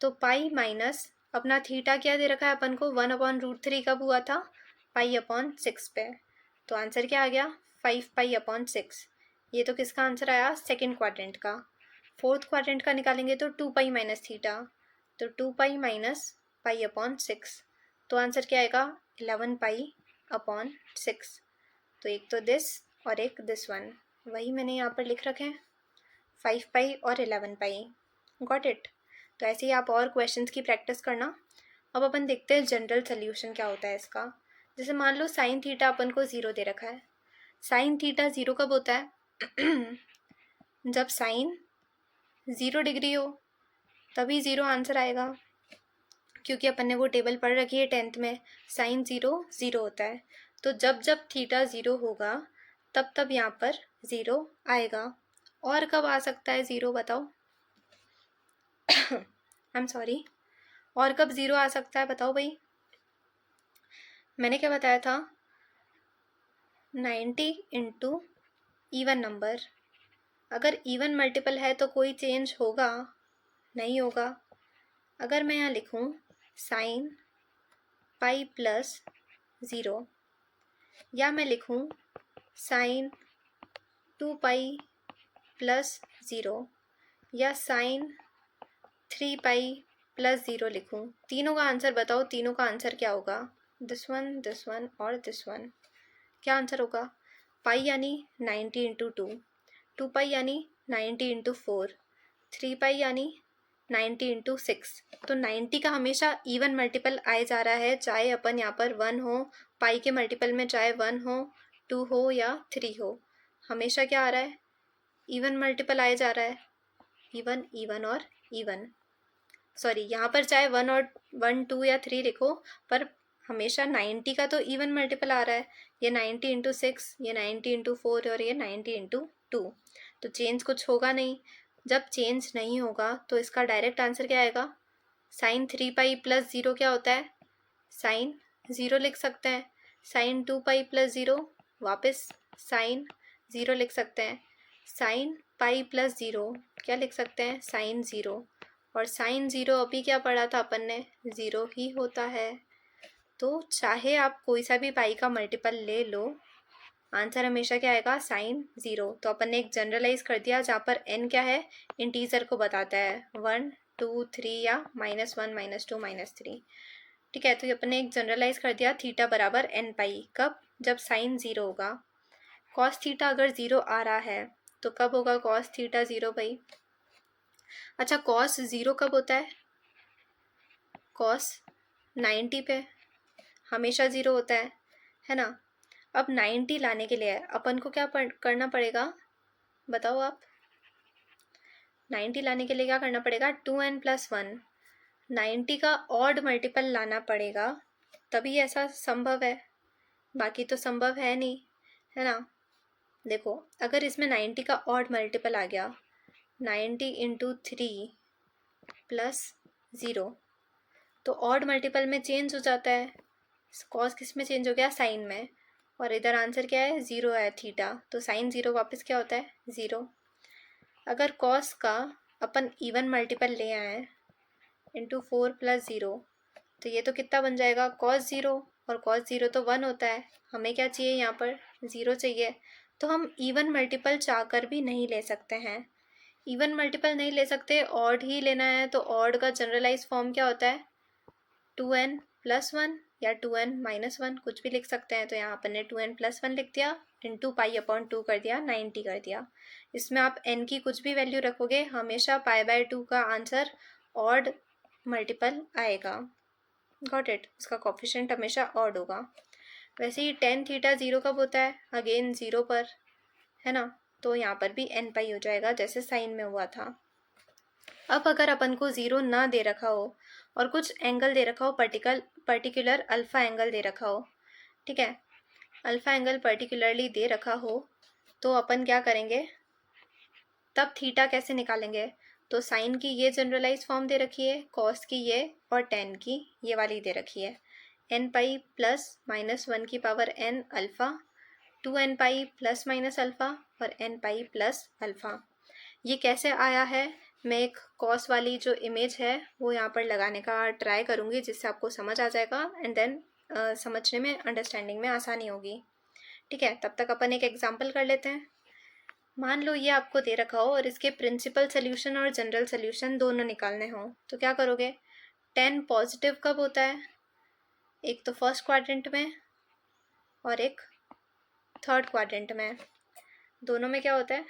तो पाई माइनस अपना थीटा क्या दे रखा है अपन को, 1/√3 कब हुआ था, पाई/6 पे। तो आंसर क्या आ गया, 5 पाई/6। ये तो किसका आंसर आया, सेकेंड क्वाड्रेंट का। फोर्थ क्वाड्रेंट का निकालेंगे तो 2 पाई माइनस थीटा, तो 2 पाई माइनस पाई/6। तो आंसर क्या आएगा, 11 पाई/6। तो एक तो दिस और एक दिस वन, वही मैंने यहाँ पर लिख रखे हैं, 5 पाई और 11 पाई। Got it. तो ऐसे ही आप और क्वेश्चंस की प्रैक्टिस करना। अब अपन देखते हैं जनरल सोल्यूशन क्या होता है इसका। जैसे मान लो साइन थीटा अपन को 0 दे रखा है। साइन थीटा 0 कब होता है जब साइन 0 डिग्री हो, तभी 0 आंसर आएगा, क्योंकि अपन ने वो टेबल पढ़ रखी है 10th में, साइन 0 0 होता है। तो जब जब थीटा 0 होगा तब तब यहाँ पर 0 आएगा। और कब आ सकता है 0 बताओ आई एम सॉरी, और कब 0 आ सकता है बताओ भाई। मैंने क्या बताया था, 90 इंटू इवन नंबर। अगर इवन मल्टीपल है तो कोई चेंज होगा? नहीं होगा। अगर मैं यहाँ लिखूँ साइन पाई प्लस 0, या मैं लिखूँ साइन 2 पाई प्लस 0, या साइन 3 पाई प्लस 0 लिखूँ, तीनों का आंसर बताओ, तीनों का आंसर क्या होगा? दिस वन और दिस वन। क्या आंसर होगा? पाई यानी 90 इंटू 2, 2 पाई यानी 90 इंटू 4, 3 पाई यानी 90 इंटू 6। तो 90 का हमेशा इवन मल्टीपल आए जा रहा है, चाहे अपन यहाँ पर 1 हो, पाई के मल्टीपल में चाहे 1 हो, 2 हो या 3 हो, हमेशा क्या आ रहा है? इवन मल्टीपल आए जा रहा है। इवन इवन और इवन, सॉरी यहाँ पर चाहे 1 और 1 2 या 3 लिखो, पर हमेशा 90 का तो इवन मल्टीपल आ रहा है। ये 90 इंटू 6, ये 90 इंटू 4 और ये 90 इंटू 2। तो चेंज कुछ होगा नहीं। जब चेंज नहीं होगा तो इसका डायरेक्ट आंसर क्या आएगा? साइन 3 पाई प्लस 0 क्या होता है? साइन 0 लिख सकते हैं। साइन 2 पाई प्लस 0 वापस साइन 0 लिख सकते हैं। साइन पाई प्लस 0 क्या लिख सकते हैं? साइन 0। और साइन 0 अभी क्या पढ़ा था अपन ने? 0 ही होता है। तो चाहे आप कोई सा भी पाई का मल्टीपल ले लो, आंसर हमेशा क्या आएगा? साइन 0। तो अपन ने एक जनरलाइज कर दिया जहाँ पर n क्या है? इंटीजर को बताता है, 1 2 3 या -1 -2 -3। ठीक है, तो ये अपन ने एक जनरलाइज कर दिया थीटा बराबर n पाई। कब? जब साइन 0 होगा। कॉस थीटा अगर 0 आ रहा है तो कब होगा कॉस थीटा 0 भाई? अच्छा, कॉस 0 कब होता है? कॉस 90 पे हमेशा 0 होता है ना। अब 90 लाने के लिए अपन को क्या करना पड़ेगा? बताओ आप। 90 लाने के लिए क्या करना पड़ेगा? 2n + 1, 90 का ऑड मल्टीपल लाना पड़ेगा, तभी ऐसा संभव है, बाकी तो संभव है नहीं, है ना। देखो, अगर इसमें 90 का ऑड मल्टीपल आ गया, 90 इंटू 3 प्लस 0, तो ऑड मल्टीपल में चेंज हो जाता है। कॉस किस में चेंज हो गया? साइन में। और इधर आंसर क्या है? 0 है, थीटा। तो साइन 0 वापस क्या होता है? 0। अगर कॉस का अपन इवन मल्टीपल ले आए इंटू 4 + 0, तो ये तो कितना बन जाएगा? कॉस 0, और कॉस 0 तो 1 होता है। हमें क्या चाहिए यहाँ पर? 0 चाहिए। तो हम इवन मल्टीपल चाहकर भी नहीं ले सकते हैं। इवन मल्टीपल नहीं ले सकते, ऑड ही लेना है, तो ऑड का जनरलाइज फॉर्म क्या होता है? 2n + 1 या 2n - 1, कुछ भी लिख सकते हैं। तो यहाँ अपन ने 2n + 1 लिख दिया, इंटू पाई/2 कर दिया, 90 कर दिया। इसमें आप n की कुछ भी वैल्यू रखोगे, हमेशा पाई/2 का आंसर ऑड मल्टीपल आएगा। Got it? उसका कोफिशिएंट हमेशा ऑड होगा। वैसे ही tan थीटा 0 कब होता है? अगेन 0 पर, है ना। तो यहाँ पर भी n पाई हो जाएगा, जैसे साइन में हुआ था। अब अगर अपन को 0 ना दे रखा हो और कुछ एंगल दे रखा हो, पर्टिकुलर अल्फ़ा एंगल दे रखा हो, ठीक है, अल्फ़ा एंगल पर्टिकुलरली दे रखा हो, तो अपन क्या करेंगे? तब थीटा कैसे निकालेंगे? तो साइन की ये जनरलाइज फॉर्म दे रखी है, कॉस की ये, और टेन की ये वाली दे रखी है। n पाई प्लस -1 की power n alpha, 2n pi plus minus alpha, और n पाई प्लस अल्फ़ा। ये कैसे आया है? मैं एक कॉस वाली जो इमेज है वो यहाँ पर लगाने का ट्राई करूँगी, जिससे आपको समझ आ जाएगा, एंड देन समझने में, अंडरस्टैंडिंग में आसानी होगी। ठीक है, तब तक अपन एक एग्जांपल कर लेते हैं। मान लो ये आपको दे रखा हो और इसके प्रिंसिपल सोल्यूशन और जनरल सोल्यूशन दोनों निकालने हो, तो क्या करोगे? 10 पॉजिटिव कब होता है? एक तो फर्स्ट क्वाड्रेंट में और एक थर्ड क्वाड्रेंट में। दोनों में क्या होता है?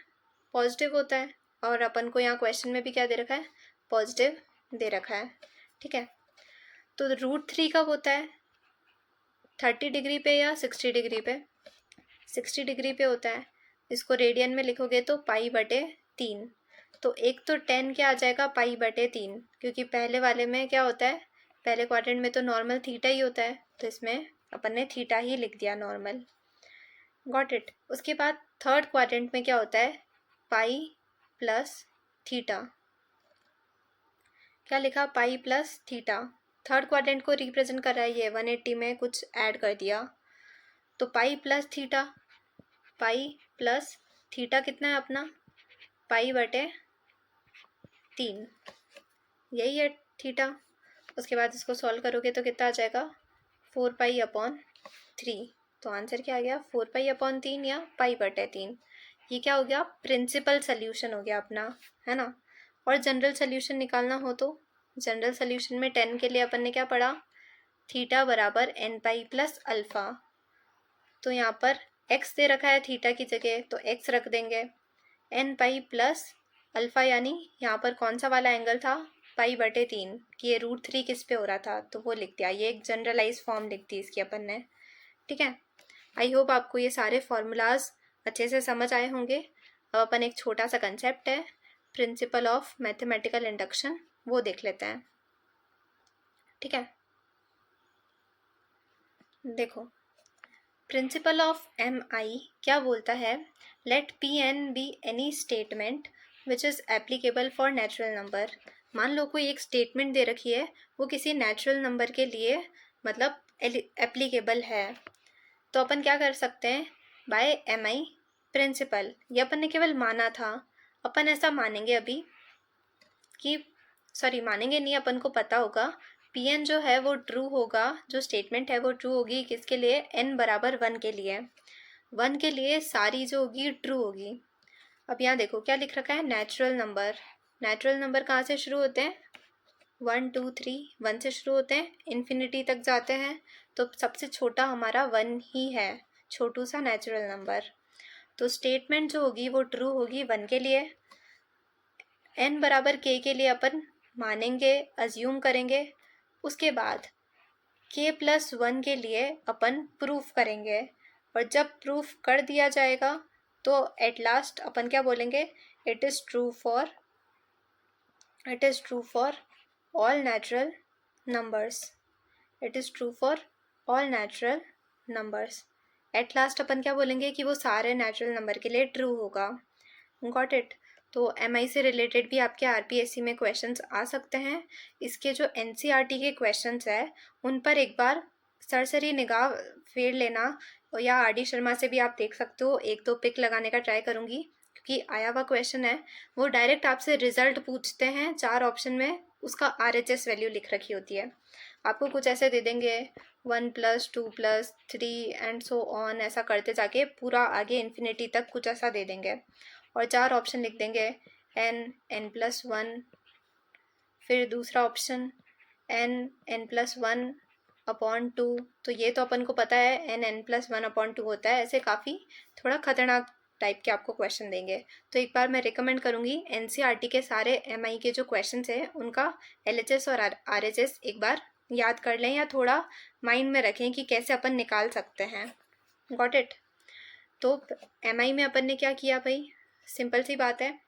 पॉजिटिव होता है। और अपन को यहाँ क्वेश्चन में भी क्या दे रखा है? पॉजिटिव दे रखा है। ठीक है, तो √3 कब होता है? 30 डिग्री पे या 60 डिग्री पे? 60 डिग्री पे होता है। इसको रेडियन में लिखोगे तो पाई/3। तो एक तो 10 क्या आ जाएगा? पाई/3, क्योंकि पहले वाले में क्या होता है? पहले क्वाड्रेंट में तो नॉर्मल थीटा ही होता है, तो इसमें अपन ने थीटा ही लिख दिया, नॉर्मल। Got it? उसके बाद थर्ड क्वाड्रेंट में क्या होता है? Pi plus theta. क्या लिखा? Pi plus theta. Third quadrant को रिप्रेजेंट कर रहा है ये, 180 में कुछ ऐड कर दिया, तो pi plus theta. Pi plus theta कितना है अपना, पाई बटे 3, यही है थीटा। उसके बाद इसको सॉल्व करोगे तो कितना आ जाएगा, 4 पाई अपॉन 3। तो आंसर क्या आ गया, 4 पाई अपॉन 3 या पाई बटे 3। ये क्या हो गया, प्रिंसिपल सोल्यूशन हो गया अपना, है ना। और जनरल सोल्यूशन निकालना हो तो जनरल सोल्यूशन में 10 के लिए अपन ने क्या पढ़ा, थीटा बराबर एन पाई प्लस अल्फ़ा। तो यहाँ पर x दे रखा है थीटा की जगह, तो x रख देंगे, एन पाई प्लस अल्फ़ा यानी यहाँ पर कौन सा वाला एंगल था, पाई बटे 3, कि ये √3 किस पे हो रहा था, तो वो लिख दिया। ये एक जनरलाइज फॉर्म लिख दी इसकी अपन ने, ठीक है। आई होप आपको ये सारे फॉर्मूलाज अच्छे से समझ आए होंगे। अब अपन एक छोटा सा कंसेप्ट है, प्रिंसिपल ऑफ मैथमेटिकल इंडक्शन, वो देख लेते हैं, ठीक है। देखो, प्रिंसिपल ऑफ MI क्या बोलता है, let Pn be any statement which is applicable for natural number. मान लो कोई एक स्टेटमेंट दे रखी है, वो किसी नेचुरल नंबर के लिए मतलब एप्लीकेबल है, तो अपन क्या कर सकते हैं, बाय MI प्रिंसिपल। ये अपन ने केवल माना था, अपन ऐसा मानेंगे अभी कि, सॉरी मानेंगे नहीं, अपन को पता होगा Pn जो है वो ट्रू होगा, जो स्टेटमेंट है वो ट्रू होगी किसके लिए, n बराबर 1 के लिए। 1 के लिए सारी जो होगी ट्रू होगी। अब यहाँ देखो क्या लिख रखा है, नेचुरल नंबर। नेचुरल नंबर कहाँ से शुरू होते हैं, 1 2 3, 1 से शुरू होते हैं, इन्फिनिटी तक जाते हैं, तो सबसे छोटा हमारा 1 ही है, छोटू सा नेचुरल नंबर। तो स्टेटमेंट जो होगी वो ट्रू होगी 1 के लिए। n बराबर k के लिए अपन मानेंगे, अज्यूम करेंगे। उसके बाद k प्लस 1 के लिए अपन प्रूफ करेंगे, और जब प्रूफ कर दिया जाएगा तो एट लास्ट अपन क्या बोलेंगे, it is true for all natural numbers. It is true for all natural numbers. At last अपन क्या बोलेंगे कि वो सारे नेचुरल नंबर के लिए ट्रू होगा। Got it. तो MI से रिलेटेड भी आपके RPSC में क्वेश्चंस आ सकते हैं। इसके जो NCERT के क्वेश्चंस है उन पर एक बार सरसरी निगाह फेर लेना, या RD शर्मा से भी आप देख सकते हो, 1-2 पिक लगाने का ट्राई करूँगी, क्योंकि आया हुआ क्वेश्चन है वो डायरेक्ट आपसे रिजल्ट पूछते हैं, 4 ऑप्शन में उसका RHS वैल्यू लिख रखी होती है। आपको कुछ ऐसे दे देंगे 1 + 2 + 3 एंड सो ऑन, ऐसा करते जाके पूरा आगे इन्फिनिटी तक कुछ ऐसा दे देंगे, और 4 ऑप्शन लिख देंगे n+1, फिर दूसरा ऑप्शन n+1 अपॉन 2। तो ये तो अपन को पता है n+1 अपॉन 2 होता है। ऐसे काफ़ी थोड़ा खतरनाक टाइप के आपको क्वेश्चन देंगे। तो एक बार मैं रिकमेंड करूँगी NCERT के सारे MI के जो क्वेश्चन हैं उनका LHS और RHS एक बार याद कर लें, या थोड़ा माइंड में रखें कि कैसे अपन निकाल सकते हैं। Got it. तो MI में अपन ने क्या किया भाई, सिंपल सी बात है,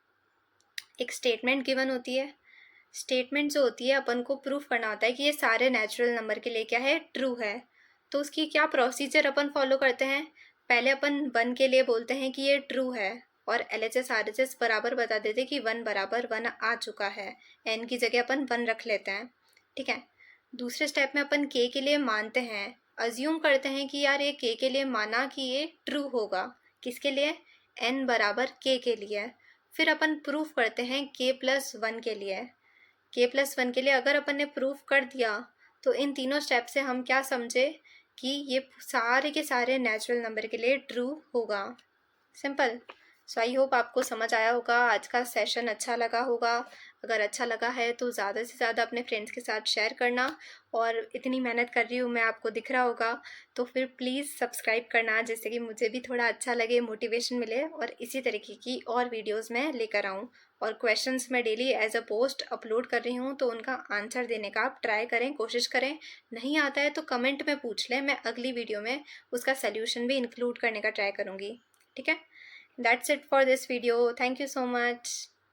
एक स्टेटमेंट गिवन होती है। स्टेटमेंट जो होती है अपन को प्रूफ करना होता है कि ये सारे नेचुरल नंबर के लिए क्या है, ट्रू है। तो उसकी क्या प्रोसीजर अपन फॉलो करते हैं, पहले अपन 1 के लिए बोलते हैं कि ये ट्रू है, और LHS RHS बराबर बता देते कि 1 बराबर 1 आ चुका है, n की जगह अपन 1 रख लेते हैं, ठीक है। दूसरे स्टेप में अपन k के लिए मानते हैं, अज्यूम करते हैं कि यार ये k के लिए माना कि ये ट्रू होगा, किसके लिए, n बराबर k के लिए। फिर अपन प्रूफ करते हैं k + 1 के लिए। k + 1 के लिए अगर अपन ने प्रूफ कर दिया तो इन तीनों स्टेप से हम क्या समझे कि ये सारे के सारे नेचुरल नंबर के लिए ट्रू होगा। सिंपल। सो आई होप आपको समझ आया होगा, आज का सेशन अच्छा लगा होगा। अगर अच्छा लगा है तो ज़्यादा से ज़्यादा अपने फ्रेंड्स के साथ शेयर करना, और इतनी मेहनत कर रही हूँ मैं, आपको दिख रहा होगा, तो फिर प्लीज़ सब्सक्राइब करना, जिससे कि मुझे भी थोड़ा अच्छा लगे, मोटिवेशन मिले, और इसी तरीके की और वीडियोज़ मैं लेकर आऊँ। और क्वेश्चंस मैं daily as a post upload कर रही हूँ, तो उनका आंसर देने का आप ट्राई करें, कोशिश करें। नहीं आता है तो कमेंट में पूछ लें, मैं अगली वीडियो में उसका सल्यूशन भी इंक्लूड करने का ट्राई करूँगी, ठीक है। That's it for this video. Thank you so much.